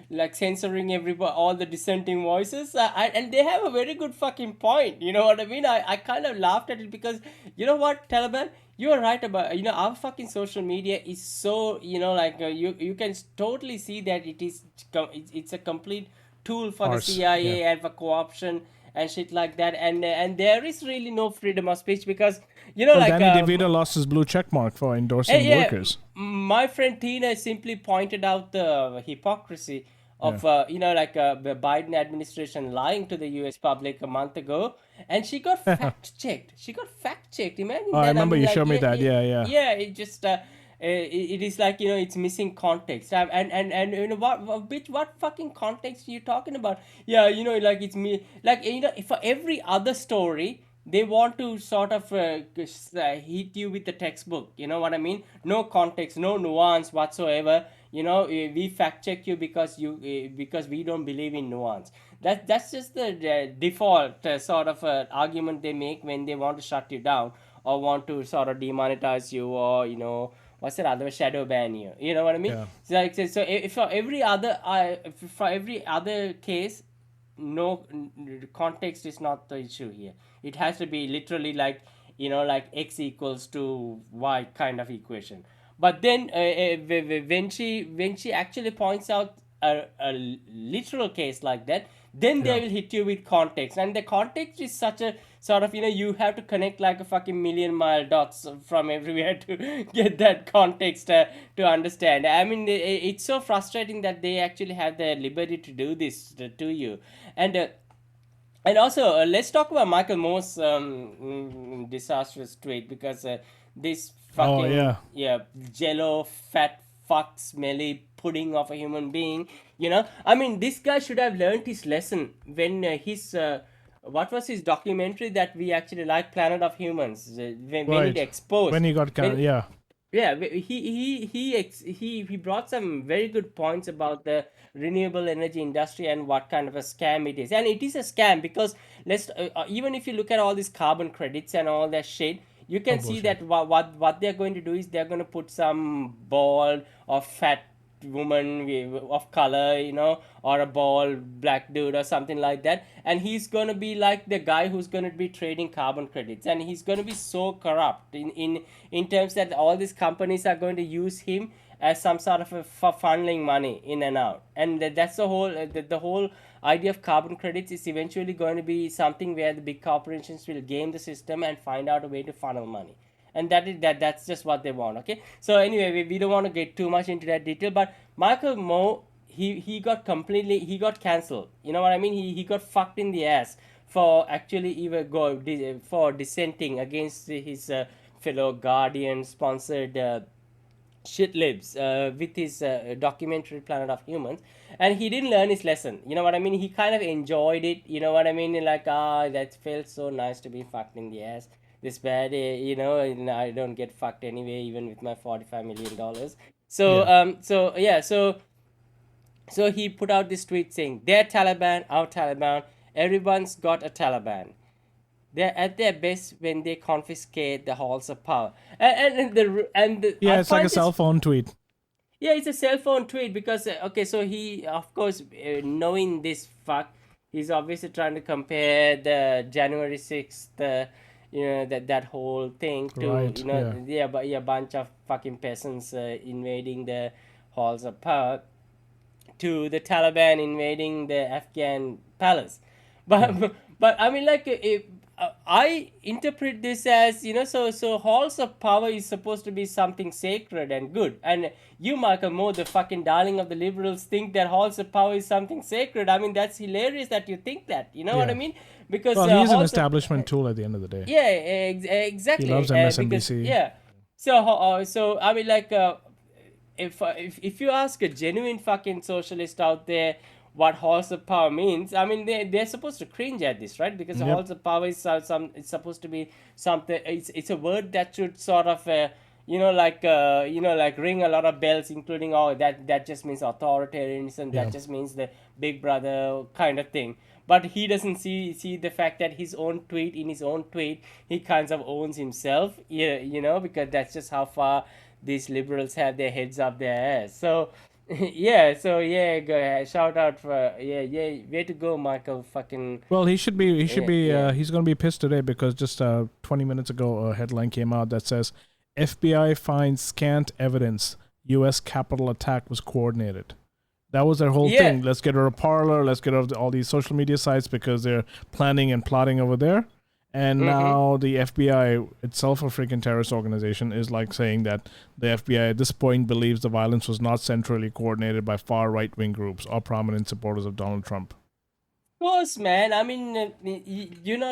like censoring everybody, all the dissenting voices? And they have a very good fucking point. You know what I mean? I kind of laughed at it because, you know what, Taliban? You are right about, our fucking social media is so, you can totally see that it's a complete tool for the CIA and for co-option and shit like that, and there is really no freedom of speech because Danny DeVito lost his blue check mark for endorsing workers. My friend Tina simply pointed out the hypocrisy of the Biden administration lying to the US public a month ago, and she got fact checked. Imagine that. I remember you showed me that. Yeah. It just it is like it's missing context. And what fucking context are you talking about? Like it's me, like for every other story they want to sort of hit you with the textbook. You know what I mean? No context, no nuance whatsoever. We fact check you because we don't believe in nuance. That's just the default sort of argument they make when they want to shut you down or want to sort of demonetize you, or what's that other, shadow ban you. You know what I mean? Yeah. So if for every other case, no context is not the issue here. It has to be literally like like x equals to y kind of equation. But then when she actually points out a literal case like that, then they will hit you with context, and the context is such a sort of you have to connect like a fucking million mile dots from everywhere to get that context to understand. I mean, it's so frustrating that they actually have the liberty to do this to you. And also, let's talk about Michael Moore's disastrous tweet, because this fucking jello fat fuck smelly pudding of a human being, I mean, this guy should have learned his lesson when his what was his documentary that we actually like, Planet of Humans, when it exposed, when he got he brought some very good points about the renewable energy industry and what kind of a scam it is. And it is a scam because even if you look at all these carbon credits and all that shit, you can see that what they're going to do is they're going to put some bald or fat woman of color, or a bald black dude or something like that, and he's going to be like the guy who's going to be trading carbon credits, and he's going to be so corrupt in terms that all these companies are going to use him as some sort of for funneling money in and out. And that's the whole the whole idea of carbon credits is eventually going to be something where the big corporations will game the system and find out a way to funnel money. And that's just what they want. Okay, so anyway, we don't want to get too much into that detail, but Michael Moore, he got cancelled. You know what I mean? He got fucked in the ass for actually even for dissenting against his fellow Guardian sponsored shit libs with his documentary Planet of Humans, and he didn't learn his lesson. You know what I mean? He kind of enjoyed it. You know what I mean? Like, that felt so nice to be fucked in the ass this bad, and I don't get fucked anyway, even with my $45 million. So he put out this tweet saying, "Their Taliban, our Taliban, everyone's got a Taliban. They're at their best when they confiscate the halls of power." It's like a cell phone tweet. Yeah, it's a cell phone tweet because so he, of course, knowing this fuck, he's obviously trying to compare the January 6th. That whole thing to but a bunch of fucking peasants invading the halls of power, to the Taliban invading the Afghan palace. But I mean, like, I interpret this as, so halls of power is supposed to be something sacred and good. And you, Michael Moore, the fucking darling of the liberals, think that halls of power is something sacred. I mean, that's hilarious that you think that. You know what I Yeah. mean? Because Well, he's an halls of establishment tool at the end of the day. yeah, He exactly. loves Because MSNBC. yeah, so I mean, like, if you ask a genuine fucking socialist out there what halls of power means, I mean, they're supposed to cringe at this, right? Because Yep. halls of power is it's supposed to be something. It's a word that should sort of like ring a lot of bells, including that just means authoritarianism. Yeah. That just means the big brother kind of thing. But he doesn't see the fact that in his own tweet, he kind of owns himself. Yeah, because that's just how far these liberals have their heads up their ass. So yeah, go ahead. Shout out for way to go, Michael. Fucking Well, he should be. yeah. He's going to be pissed today because just 20 minutes ago, a headline came out that says FBI finds scant evidence U.S. Capitol attack was coordinated. That was their whole Yeah. thing. Let's get rid of Parler. Let's get rid of all these social media sites because they're planning and plotting over there. And now the FBI itself, a freaking terrorist organization, is like saying that the FBI at this point believes the violence was not centrally coordinated by far right-wing groups or prominent supporters of Donald Trump. Of course, man. I mean,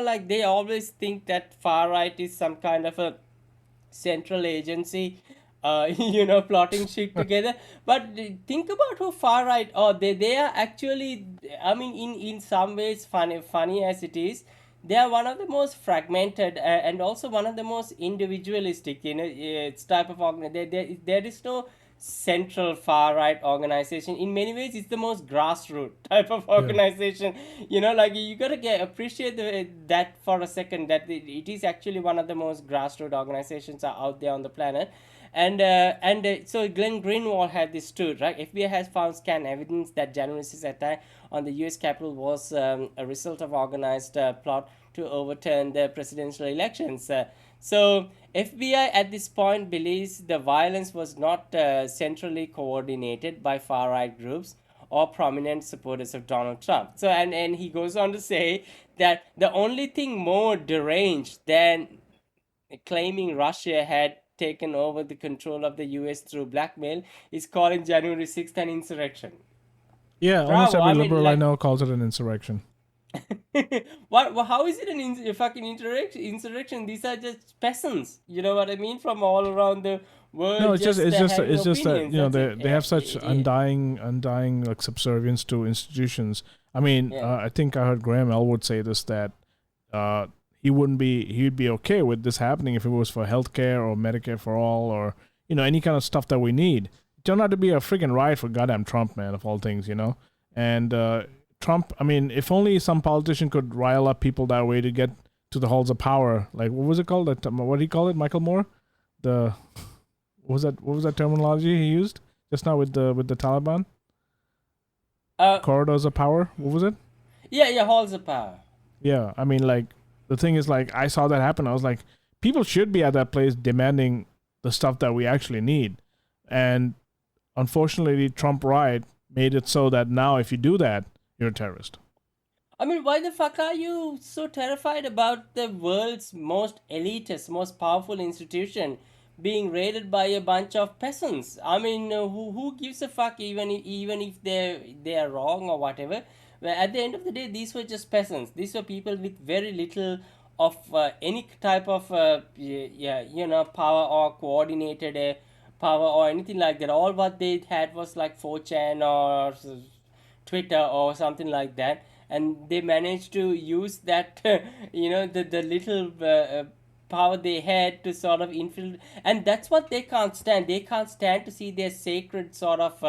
like they always think that far right is some kind of a central agency, plotting shit together. But think about how far right, they are actually. I mean, in some ways, funny as it is, they are one of the most fragmented and also one of the most individualistic. It's type of there is no central far right organization. In many ways, it's the most grassroots type of organization. Like you gotta appreciate that for a second, that it is actually one of the most grassroots organizations are out there on the planet. And so Glenn Greenwald had this too, right? FBI has found scant evidence that January 6th attack on the U.S. Capitol was a result of organized plot to overturn the presidential elections. So FBI at this point believes the violence was not centrally coordinated by far-right groups or prominent supporters of Donald Trump. So and he goes on to say that the only thing more deranged than claiming Russia had taken over the control of the US through blackmail is calling January 6th an insurrection. Yeah, almost every I mean, liberal I like- know calls it an insurrection. How is it a fucking insurrection? These are just peasants. You know what I mean? From all around the world. No, it's just having that opinions. That's they it. have such Yeah. undying like subservience to institutions. I mean, Yeah. I think I heard Graham Elwood say this, that he'd be okay with this happening if it was for healthcare or Medicare for all or any kind of stuff that we need. It turned out to be a freaking riot for goddamn Trump, man, of all things, and Trump. I mean, if only some politician could rile up people that way to get to the halls of power. Like, what was it called? What did he call it, Michael Moore? What was that terminology he used just now with the Taliban? Corridors of power. What was it? Yeah, halls of power. Yeah, I mean, like, the thing is, like, I saw that happen. I was like, people should be at that place demanding the stuff that we actually need. And unfortunately, Trump riot made it so that now if you do that, you're a terrorist. I mean, why the fuck are you so terrified about the world's most elitist, most powerful institution being raided by a bunch of peasants? I mean, who gives a fuck even if they are wrong or whatever? Well, at the end of the day, these were just peasants. These were people with very little of any type of power or coordinated power or anything like that. All what they had was like 4chan or Twitter or something like that, and they managed to use that the little power they had to sort of infiltrate, and that's what they can't stand. They can't stand to see their sacred sort of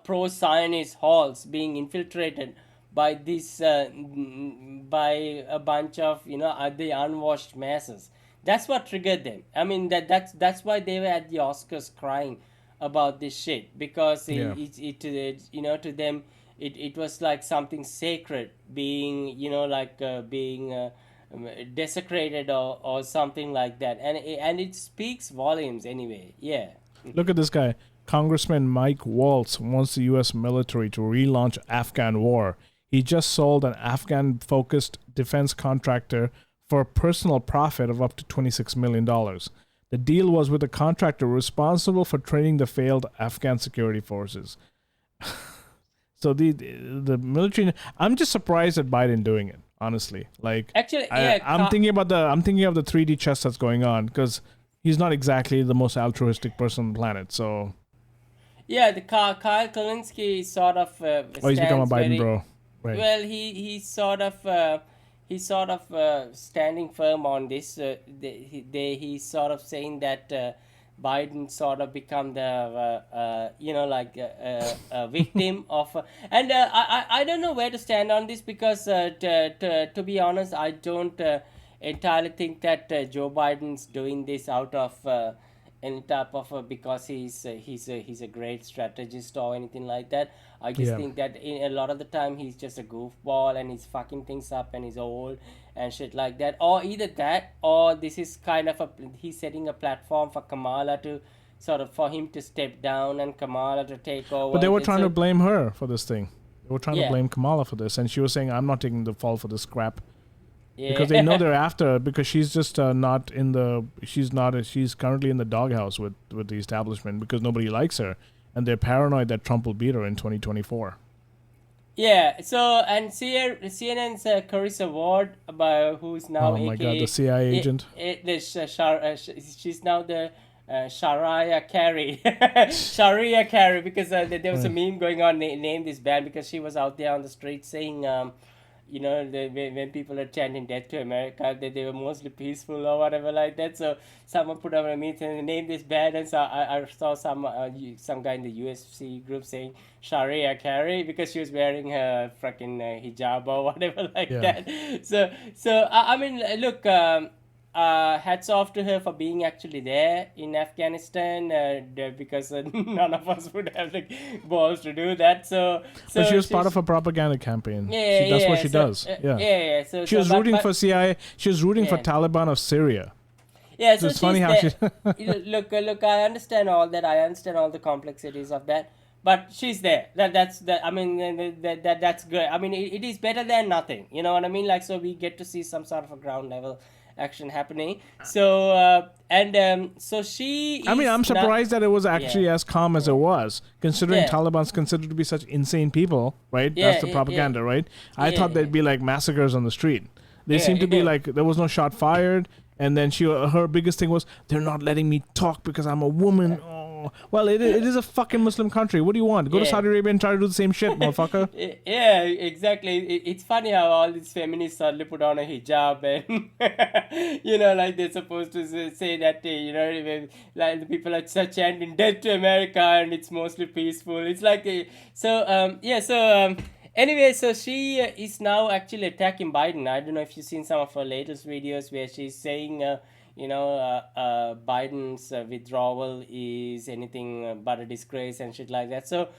pro-Zionist halls being infiltrated by this by a bunch of the unwashed masses. That's what triggered them. I mean, that's why they were at the Oscars crying about this shit, because it to them it was like something sacred being being desecrated or something like that, and it speaks volumes anyway. Yeah. Look at this guy. Congressman Mike Waltz wants the U.S. military to relaunch Afghan war. he just sold an Afghan-focused defense contractor for a personal profit of up to $26 million. The deal was with a contractor responsible for training the failed Afghan security forces. So the military, I'm just surprised at Biden doing it, honestly. Like, Actually, I'm thinking of the 3D chess that's going on, because he's not exactly the most altruistic person on the planet. So the Kyle Kulinski sort of he's become a stands Biden very, bro. Right. well, he's sort of standing firm on this. He's sort of saying that Biden sort of become the a victim of, and I don't know where to stand on this, because to be honest, I don't entirely think that Joe Biden's doing this out of any type of because he's a great strategist or anything like that. I just think that in a lot of the time he's just a goofball and he's fucking things up and he's old and shit like that. Or either that, or this is kind of he's setting a platform for Kamala to sort of, for him to step down and Kamala to take over. But they were trying to blame her for this thing. They were trying to blame Kamala for this, and she was saying, "I'm not taking the fall for this crap." Because they know they're after her, because she's just not in the she's currently in the doghouse with the establishment, because nobody likes her, and they're paranoid that Trump will beat her in 2024. Yeah, so, and CNN's Carissa Ward, who's now oh my AKA, god, the CIA agent. She's now the Sharia Carey. Sharia Carey, because there was a meme going on, name this band, because she was out there on the street saying, when people are chanting "Death to America," they were mostly peaceful or whatever like that. So someone put up a meme and name this band, and so I saw some guy in the UFC group saying Sharia Carey, because she was wearing her fucking hijab or whatever like that. So I mean, look. Hats off to her for being actually there in Afghanistan, because none of us would have the balls to do that. So but she was part of a propaganda campaign. That's what she does. So she was rooting for CIA. She was rooting for Taliban of Syria. Yeah, so it's funny how she. look. I understand all that. I understand all the complexities of that. But she's there. That's good. I mean, it is better than nothing. You know what I mean? Like, so we get to see some sort of a ground level action happening. So so she is, I mean, I'm surprised that it was actually as calm as it was, considering Taliban's considered to be such insane people, right? That's the propaganda, right? I thought there'd be like massacres on the street. They seem to be like, there was no shot fired, and then her biggest thing was, they're not letting me talk because I'm a woman. Well, it is a fucking Muslim country. What do you want? Go to Saudi Arabia and try to do the same shit, motherfucker. Yeah, exactly. It's funny how all these feminists suddenly put on a hijab and, like they're supposed to say that, like the people are chanting "Death to America" and it's mostly peaceful. It's like, anyway, so she is now actually attacking Biden. I don't know if you've seen some of her latest videos where she's saying, Biden's withdrawal is anything but a disgrace and shit like that. So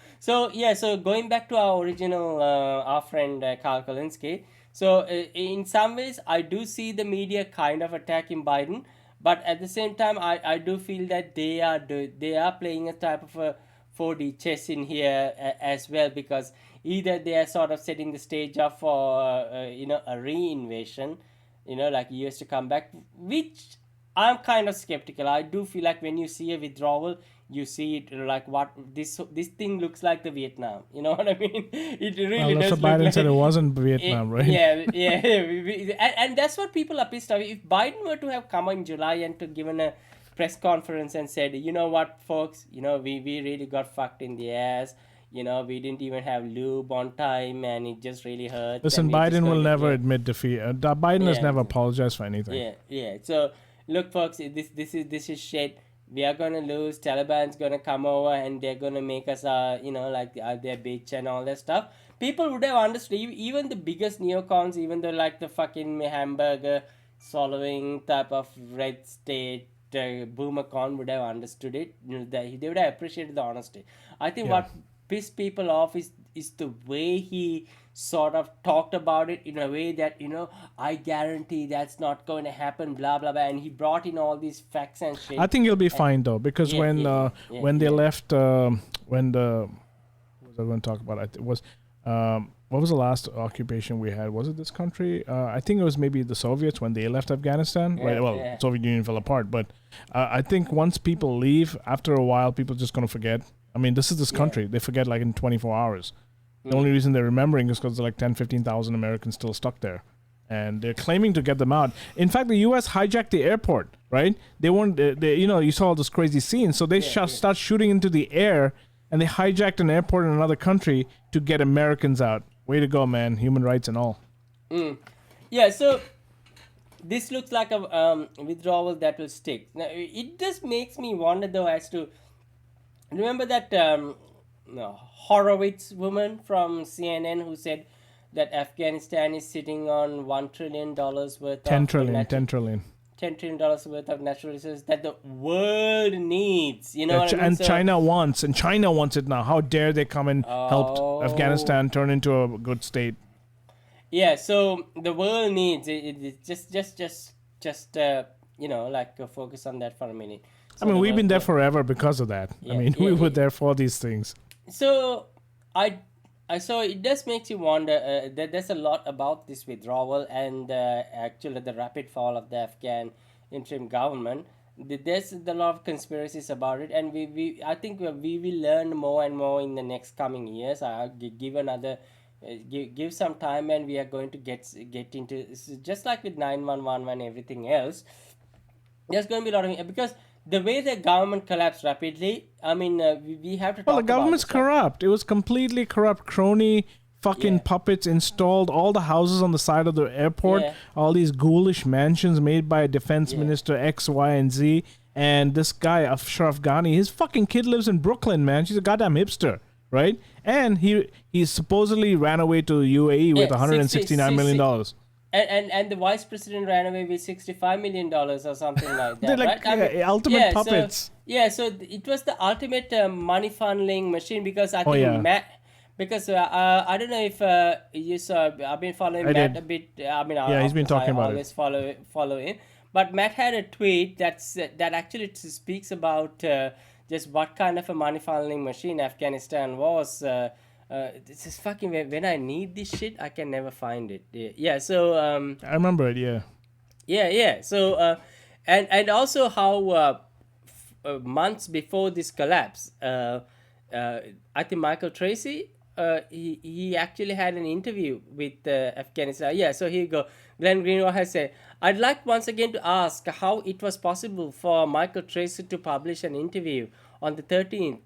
going back to our original, our friend Kyle Kulinski. So in some ways, I do see the media kind of attacking Biden, but at the same time, I do feel that they are playing a type of a 4D chess in here as well, because either they are sort of setting the stage up for a re-invasion, like years to come back, which I'm kind of skeptical. I do feel like when you see a withdrawal, you see it like what this thing looks like the Vietnam. You know what I mean? It really does. That's what Biden said. It wasn't Vietnam, right? And that's what people are pissed off. If Biden were to have come in July and to given a press conference and said, you know what, folks, we really got fucked in the ass. We didn't even have lube on time, and it just really hurt. Listen, Biden will never admit defeat. Biden has never apologized for anything. Yeah. So look, folks, this is shit. We are gonna lose. Taliban's gonna come over and they're gonna make us, their bitch and all that stuff. People would have understood. Even the biggest neocons, even though like the fucking hamburger swallowing type of red state boomer con would have understood it. They would have appreciated the honesty. I think what pissed people off is the way he sort of talked about it in a way that, I guarantee that's not going to happen, blah, blah, blah. And he brought in all these facts and shit. I think he'll be fine, though, because when they left, what was I going to talk about? It was What was the last occupation we had? Was it this country? I think it was maybe the Soviets when they left Afghanistan. Yeah, Right. Well, yeah. Soviet Union fell apart, but I think once people leave, after a while, people are just gonna forget. I mean, this is this country. They forget like in 24 hours. The only reason they're remembering is because like 10, 15,000 Americans still stuck there. And they're claiming to get them out. In fact, the U.S. hijacked the airport, right? They weren't, you saw all this crazy scenes. So they start shooting into the air, and they hijacked an airport in another country to get Americans out. Way to go, man. Human rights and all. Yeah, so this looks like a withdrawal that will stick. Now, it just makes me wonder, though, as to remember that Horowitz woman from CNN who said that Afghanistan is sitting on $1 trillion worth 10 of trillion, $10 trillion worth of natural resources that the world needs. You know what I mean? And So- China wants it now. How dare they come and help Afghanistan turn into a good state? Yeah, so the world needs it just focus on that for a minute. I mean, we've been there forever because of that. I mean, we were there for these things. So I so it does make you wonder that there's a lot about this withdrawal and actually the rapid fall of the Afghan interim government. There's a lot of conspiracies about it, and I think we will learn more and more in the next coming years. I'll give another. Give some time, and we are going to get into just like with 911 and everything else. There's going to be a lot of because the way the government collapsed rapidly. I mean, we have to. Well, talk the government's about this, right? corrupt. It was completely corrupt. Crony fucking puppets installed all the houses on the side of the airport. Yeah. All these ghoulish mansions made by a defense minister X, Y, and Z. And this guy, Ashraf Ghani, his fucking kid lives in Brooklyn, man. She's a goddamn hipster. Right, and he supposedly ran away to UAE with $169 million. And the vice president ran away with $65 million or something like that. They're like right? ultimate puppets. So it was the ultimate money funneling machine because I think Matt. Because I don't know if you saw. I've been following Matt a bit. I mean, he's been talking about always follow him. But Matt had a tweet that actually speaks about. Just what kind of a money funneling machine Afghanistan was. This is fucking when I need this shit, I can never find it. Yeah. So I remember it. Yeah. So and also how months before this collapse, I think Michael Tracy. He actually had an interview with Afghanistan. Yeah, so here you go. Glenn Greenwald has said, I'd like once again to ask how it was possible for Michael Tracy to publish an interview on the 13th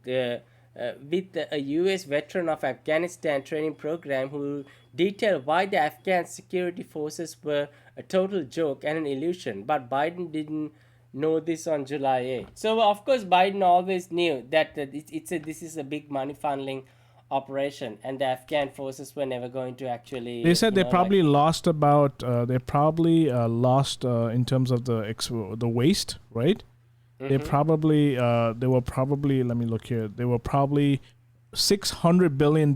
with a U.S. veteran of Afghanistan training program who detailed why the Afghan security forces were a total joke and an illusion. But Biden didn't know this on July 8th. So, of course, Biden always knew that this is a big money funneling operation, and the Afghan forces were never going to actually. They said they probably lost about. They probably lost in terms of the waste, right? They probably. They were probably. Let me look here. They were probably $600 billion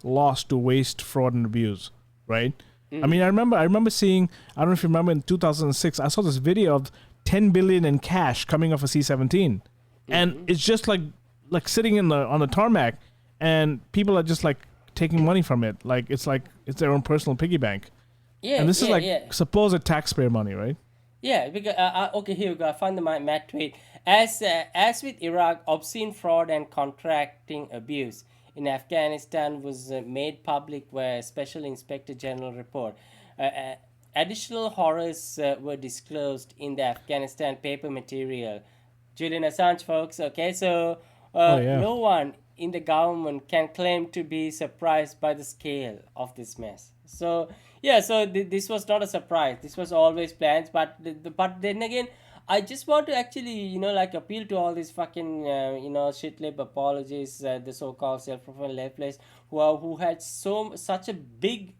lost to waste, fraud, and abuse, right? I mean, I remember seeing. I don't know if you remember in 2006. I saw this video of $10 billion in cash coming off a C-17, and it's just like sitting on the tarmac. And people are just like taking money from it, like it's their own personal piggy bank. Yeah, and this is supposed taxpayer money, right? Yeah, because okay, here we go. I found the Matt tweet. As with Iraq, obscene fraud and contracting abuse in Afghanistan was made public via Special Inspector General report. Additional horrors were disclosed in the Afghanistan paper material. Julian Assange, folks. Okay, so no one in the government can claim to be surprised by the scale of this mess. So this was not a surprise. This was always planned. But then again, I just want to actually appeal to all these fucking shit lib apologies, the so-called self-professed leftists who had such a big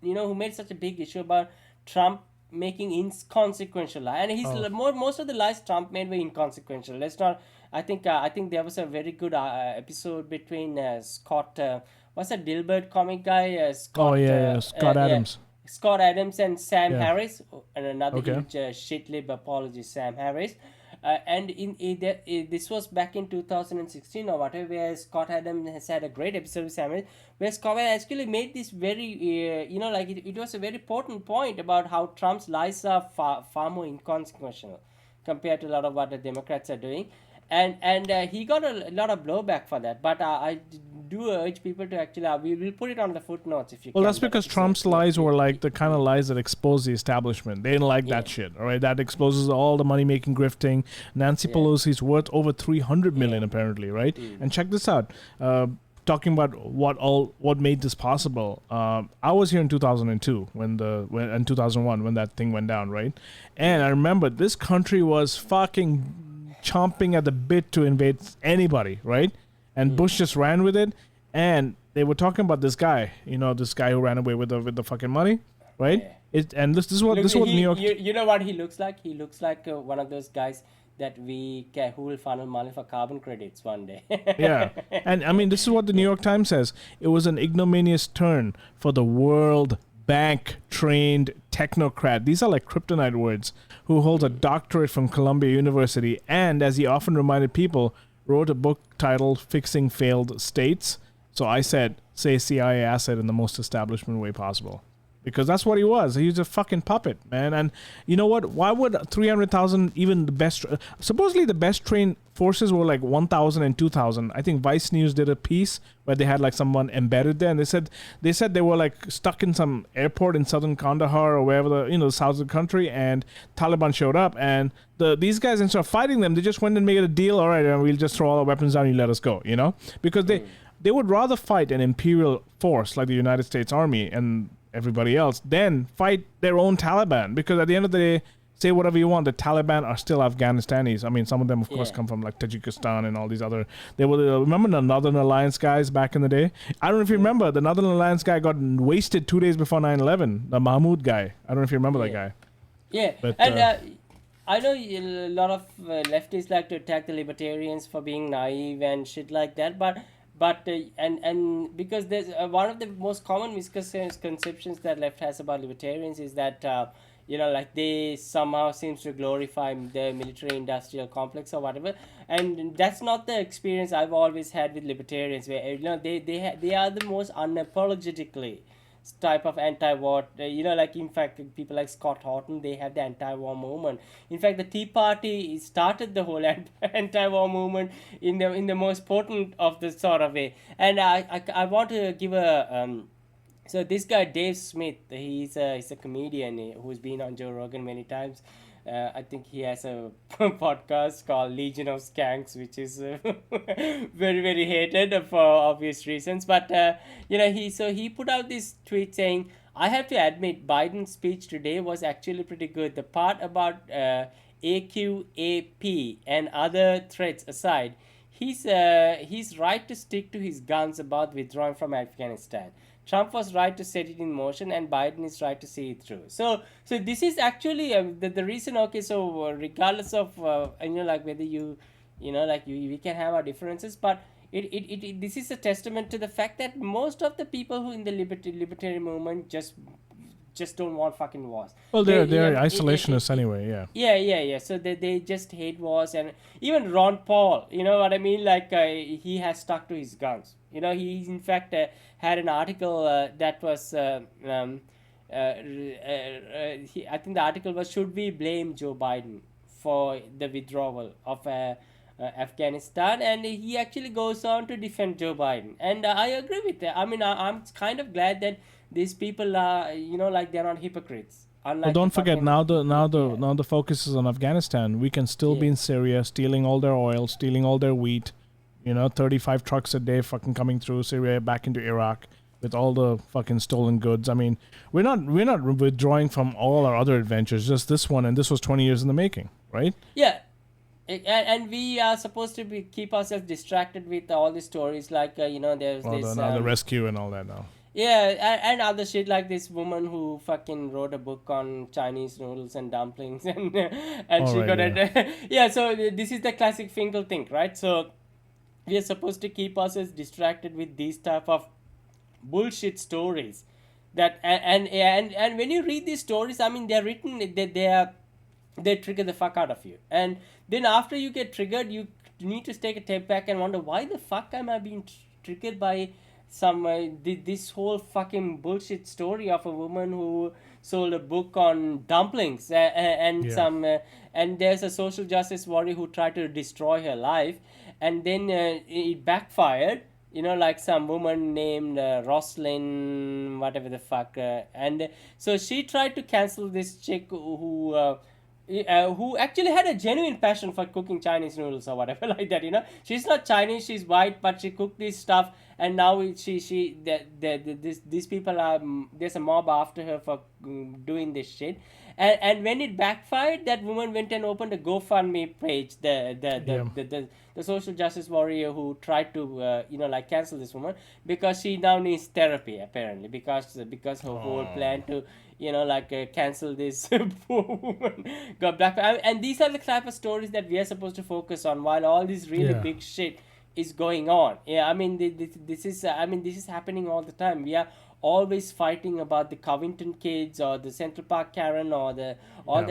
who made such a big issue about Trump making inconsequential lies, and most of the lies Trump made were inconsequential. Let's not. I think there was a very good episode between Scott. What's that Dilbert comic guy? Scott. Scott Adams. Scott Adams and Sam Harris, and another huge shit lib apology, Sam Harris. And this was back in 2016 or whatever, where Scott Adams has had a great episode with Samuel, where Scott actually made this very, like it was a very important point about how Trump's lies are far more inconsequential compared to a lot of what the Democrats are doing. And he got a lot of blowback for that. But I do urge people to actually, we will put it on the footnotes if you Well, can. that's because Trump's lies were like the kind of lies that expose the establishment. They didn't like that shit, all right? That exposes all the money-making grifting. Nancy Pelosi's worth over $300 million, apparently, right? And check this out. Talking about what made this possible. I was here in 2002 and 2001 when that thing went down, right? And I remember this country was fucking chomping at the bit to invade anybody, right? And Bush just ran with it, and they were talking about this guy, this guy who ran away with the fucking money, right? And this is what New York. You know what he looks like? He looks like one of those guys that who will funnel money for carbon credits one day. Yeah, and I mean, this is what the New York Times says. It was an ignominious turn for the World Bank trained technocrat. These are like kryptonite words. Who holds a doctorate from Columbia University, and as he often reminded people, wrote a book titled Fixing Failed States. So I said, say CIA asset in the most establishment way possible. Because that's what he was. He was a fucking puppet, man. And you know what? Why would 300,000, even the best... supposedly the best trained forces were like 1,000 and 2,000. I think Vice News did a piece where they had like someone embedded there. And they said they were like stuck in some airport in southern Kandahar or wherever, the south of the country. And Taliban showed up. And these guys, instead of fighting them, they just went and made a deal. All right, we'll just throw all our weapons down and you let us go, Because they would rather fight an imperial force like the United States Army and everybody else than fight their own Taliban, because at the end of the day, say whatever you want, the Taliban are still Afghanistanis. I mean, some of them of course come from like Tajikistan and all these other, they were, remember the Northern Alliance guys back in the day? I don't know if you remember, the Northern Alliance guy got wasted 2 days before 9/11, the Mahmoud guy. I don't know if you remember that guy. Yeah, but, and I know a lot of leftists like to attack the libertarians for being naive and shit like that, but and because there's one of the most common misconceptions that left has about libertarians is that like they somehow seems to glorify the military industrial complex or whatever, and that's not the experience I've always had with libertarians, where they are the most unapologetically type of anti-war, like in fact people like Scott Horton, they have the anti-war movement. In fact, the Tea Party started the whole anti-war movement in the most potent of the sort of way. And I want to give a so this guy Dave Smith, he's a comedian who's been on Joe Rogan many times. I think he has a podcast called Legion of Skanks, which is very, very hated for obvious reasons. But he put out this tweet saying, "I have to admit, Biden's speech today was actually pretty good. The part about AQAP and other threats aside, he's right to stick to his guns about withdrawing from Afghanistan. Trump was right to set it in motion, and Biden is right to see it through." So this is actually the reason. Okay, so regardless of like whether we can have our differences, but it this is a testament to the fact that most of the people who in the libertarian movement just don't want fucking wars. Well, they're isolationists anyway, yeah. Yeah. So they just hate wars, and even Ron Paul, you know what I mean? Like he has stuck to his guns. He in fact had an article that was I think the article was, "Should we blame Joe Biden for the withdrawal of Afghanistan?" And he actually goes on to defend Joe Biden, and I agree with that. I mean, I'm kind of glad that these people are like they're not hypocrites. Well, don't forget, now the focus is on Afghanistan. We can still be in Syria, stealing all their oil, stealing all their wheat. 35 trucks a day fucking coming through Syria back into Iraq with all the fucking stolen goods. I mean, we're not withdrawing from all our other adventures, just this one, and this was 20 years in the making, right? Yeah. And we are supposed to keep ourselves distracted with all these stories like there's this the rescue and all that now. Yeah, and other shit like this woman who fucking wrote a book on Chinese noodles and dumplings and she got it. Yeah, so this is the classic Finkel thing, right? So we are supposed to keep ourselves distracted with these type of bullshit stories that and when you read these stories, I mean, they're written, they are they trigger the fuck out of you. And then after you get triggered, you need to take a step back and wonder, why the fuck am I being triggered by some this whole fucking bullshit story of a woman who sold a book on dumplings, and Yeah. some and there's a social justice warrior who tried to destroy her life, and then it backfired, like some woman named Roslyn, whatever the fuck, and so she tried to cancel this chick who actually had a genuine passion for cooking Chinese noodles or whatever like that. She's not Chinese, she's white, but she cooked this stuff, and now these people are, there's a mob after her for doing this shit. And when it backfired, that woman went and opened a GoFundMe page. The social justice warrior who tried to cancel this woman, because she now needs therapy, apparently, because her whole plan to cancel this poor woman got black. And these are the type of stories that we are supposed to focus on while all this really big shit is going on. Yeah, I mean, this is happening all the time. We are always fighting about the Covington kids or the Central Park Karen or the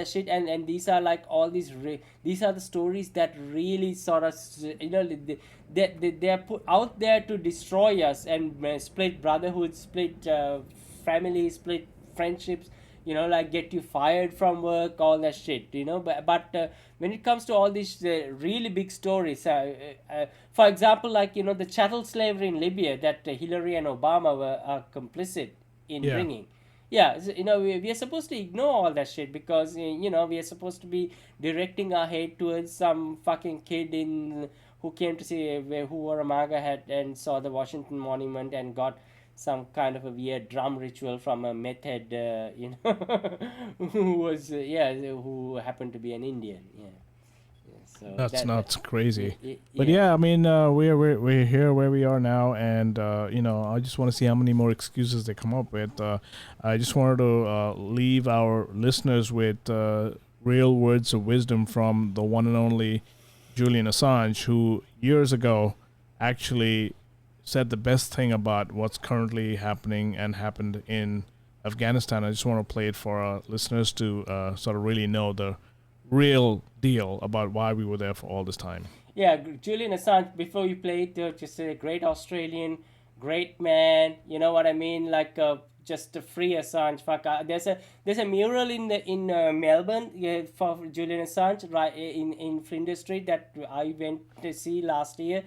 shit, and these are like all these are the stories that really sort of they are put out there to destroy us and split brotherhood, split families, split friendships, get you fired from work, all that shit, but when it comes to all these really big stories, for example, like the chattel slavery in Libya that Hillary and Obama are complicit in bringing. Yeah, we are supposed to ignore all that shit, because we are supposed to be directing our hate towards some fucking kid who came to see who wore a MAGA hat and saw the Washington Monument and got some kind of a weird drum ritual from a meth head, who happened to be an Indian. So That's nuts, crazy. But I mean, we're here where we are now, and I just want to see how many more excuses they come up with. I just wanted to leave our listeners with real words of wisdom from the one and only Julian Assange, who years ago actually said the best thing about what's currently happening and happened in Afghanistan. I just want to play it for our listeners to sort of really know the real deal about why we were there for all this time. Yeah, Julian Assange, before you play it, just a great Australian, great man, you know what I mean? Like just a free Assange. Fuck, there's a mural in Melbourne, for Julian Assange, right in Flinders Street, that I went to see last year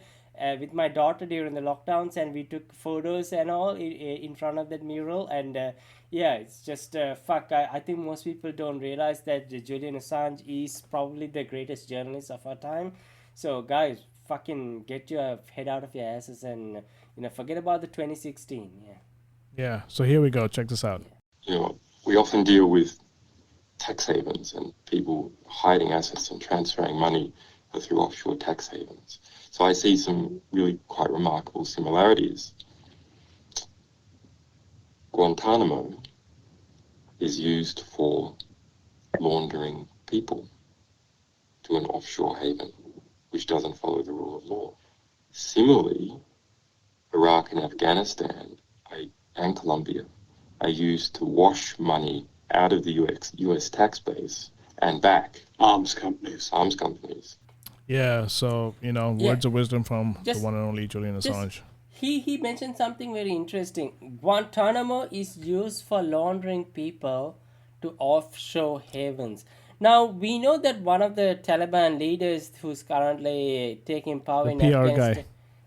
with my daughter during the lockdowns, and we took photos and all in front of that mural. And it's just fuck. I think most people don't realize that Julian Assange is probably the greatest journalist of our time. So guys, fucking get your head out of your asses and forget about the 2016. Yeah. So here we go. Check this out. We often deal with tax havens and people hiding assets and transferring money through offshore tax havens. So I see some really quite remarkable similarities. Guantanamo is used for laundering people to an offshore haven, which doesn't follow the rule of law. Similarly, Iraq and Afghanistan and Colombia are used to wash money out of the US tax base and back arms companies. Yeah, so, words of wisdom from the one and only Julian Assange. He mentioned something very interesting. Guantanamo is used for laundering people to offshore havens. Now, we know that one of the Taliban leaders who's currently taking power in PR Afghanistan. guy.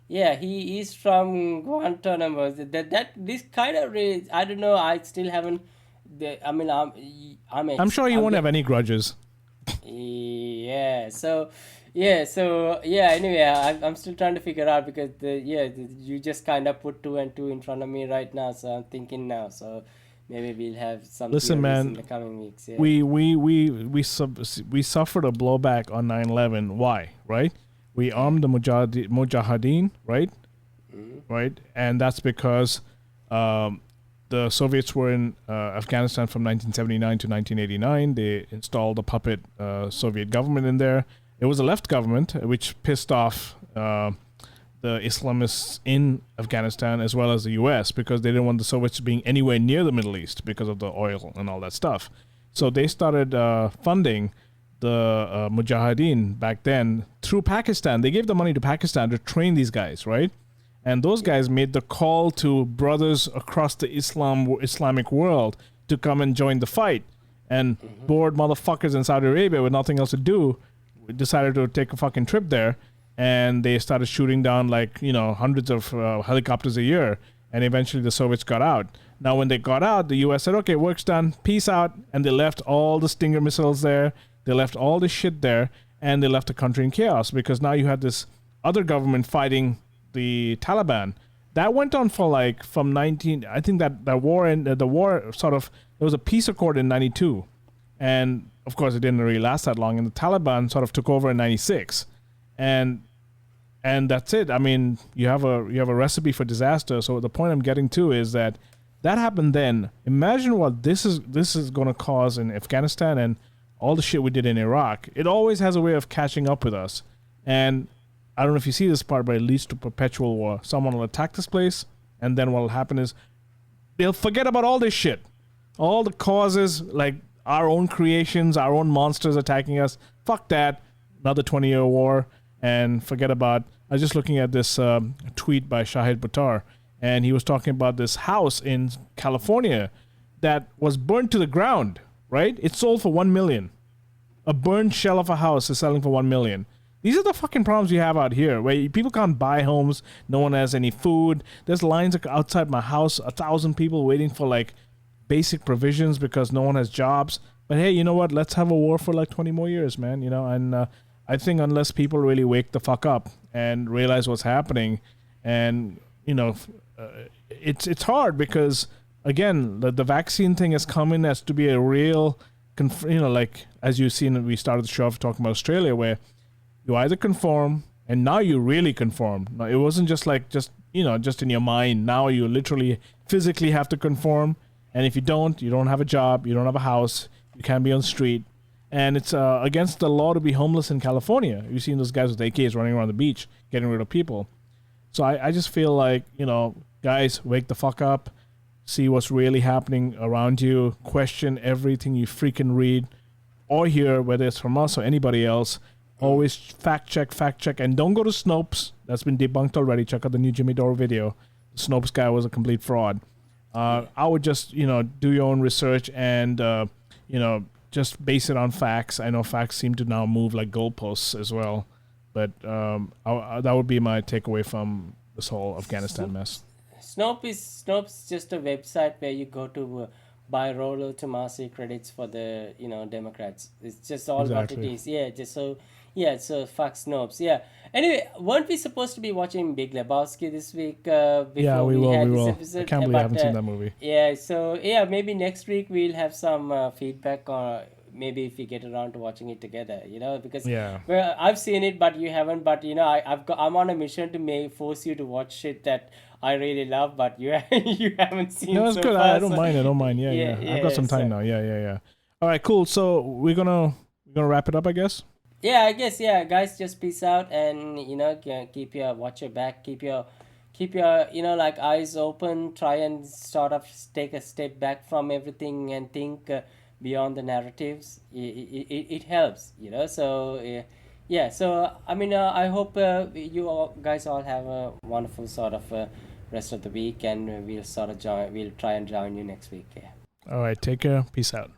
Yeah, he is from Guantanamo. This kind of I don't know. I still haven't. I'm sure you won't have any grudges. Yeah. Anyway, I'm still trying to figure out, because you just kind of put 2 and 2 in front of me right now. So I'm thinking now. So maybe we'll have some. Listen, man, in the coming weeks. Yeah. We suffered a blowback on 9/11. Why? Right? We armed the Mujahideen, right? Mm-hmm. Right, and that's because the Soviets were in Afghanistan from 1979 to 1989. They installed a puppet Soviet government in there. It was a left government, which pissed off the Islamists in Afghanistan as well as the U.S. because they didn't want the Soviets being anywhere near the Middle East because of the oil and all that stuff. So they started funding the Mujahideen back then through Pakistan. They gave the money to Pakistan to train these guys, right? And those guys made the call to brothers across the Islamic world to come and join the fight. And bored motherfuckers in Saudi Arabia with nothing else to do decided to take a fucking trip there. And they started shooting down hundreds of helicopters a year. And eventually the Soviets got out. Now when they got out, the US said, okay, work's done, peace out. And they left all the Stinger missiles there. They left all this shit there. And they left the country in chaos because now you had this other government fighting the Taliban. That went on for I think that the war sort of, there was a peace accord in 92. And of course it didn't really last that long. And the Taliban sort of took over in 96. And that's it. I mean, you have a recipe for disaster. So the point I'm getting to is that happened then. Imagine what this is going to cause in Afghanistan and all the shit we did in Iraq. It always has a way of catching up with us. And I don't know if you see this part, but it leads to perpetual war. Someone will attack this place, and then what will happen is they'll forget about all this shit. All the causes, like our own creations, our own monsters attacking us. Fuck that. Another 20-year war, and forget about... I was just looking at this tweet by Shahid Buttar, and he was talking about this house in California that was burned to the ground, right? It sold for $1 million. A burned shell of a house is selling for $1 million. These are the fucking problems you have out here, where people can't buy homes, no one has any food. There's lines outside my house, 1,000 people waiting for basic provisions because no one has jobs. But hey, you know what? Let's have a war for 20 more years, man. And I think unless people really wake the fuck up and realize what's happening, and it's hard because again, the vaccine thing has come in as to be a real, as you've seen, we started the show off talking about Australia, where you either conform, and now you really conform. Now, it wasn't just in your mind. Now you literally physically have to conform. And if you don't have a job, you don't have a house, you can't be on the street. And it's against the law to be homeless in California. You've seen those guys with AKs running around the beach, getting rid of people. So I just feel like, guys, wake the fuck up, see what's really happening around you, question everything you freaking read or hear, whether it's from us or anybody else. Always fact check, and don't go to Snopes. That's been debunked already. Check out the new Jimmy Dore video. The Snopes guy was a complete fraud. I would just, do your own research and, just base it on facts. I know facts seem to now move like goalposts as well, but that would be my takeaway from this whole Afghanistan mess. Snopes just a website where you go to buy Rollo Tomasi credits for the Democrats. It's just all what it is. Yeah, just so. Yeah, so fuck Snopes. Yeah. Anyway, weren't we supposed to be watching Big Lebowski this week? Before we will. this episode? I can't believe I haven't seen that movie. Yeah, so maybe next week we'll have some feedback, or maybe if we get around to watching it together, because well, I've seen it, but you haven't. But I'm on a mission to force you to watch shit that I really love, but you haven't seen. No, it's so good. far, I don't mind. Yeah. I've got some time now. Yeah. All right, cool. So we're gonna wrap it up, I guess. Yeah, I guess. Yeah, guys, just peace out, and watch your back, keep your eyes open. Try and sort of take a step back from everything and think beyond the narratives. It helps, So So I mean, I hope you all guys all have a wonderful sort of rest of the week, and we'll try and join you next week. Yeah. All right, take care. Peace out.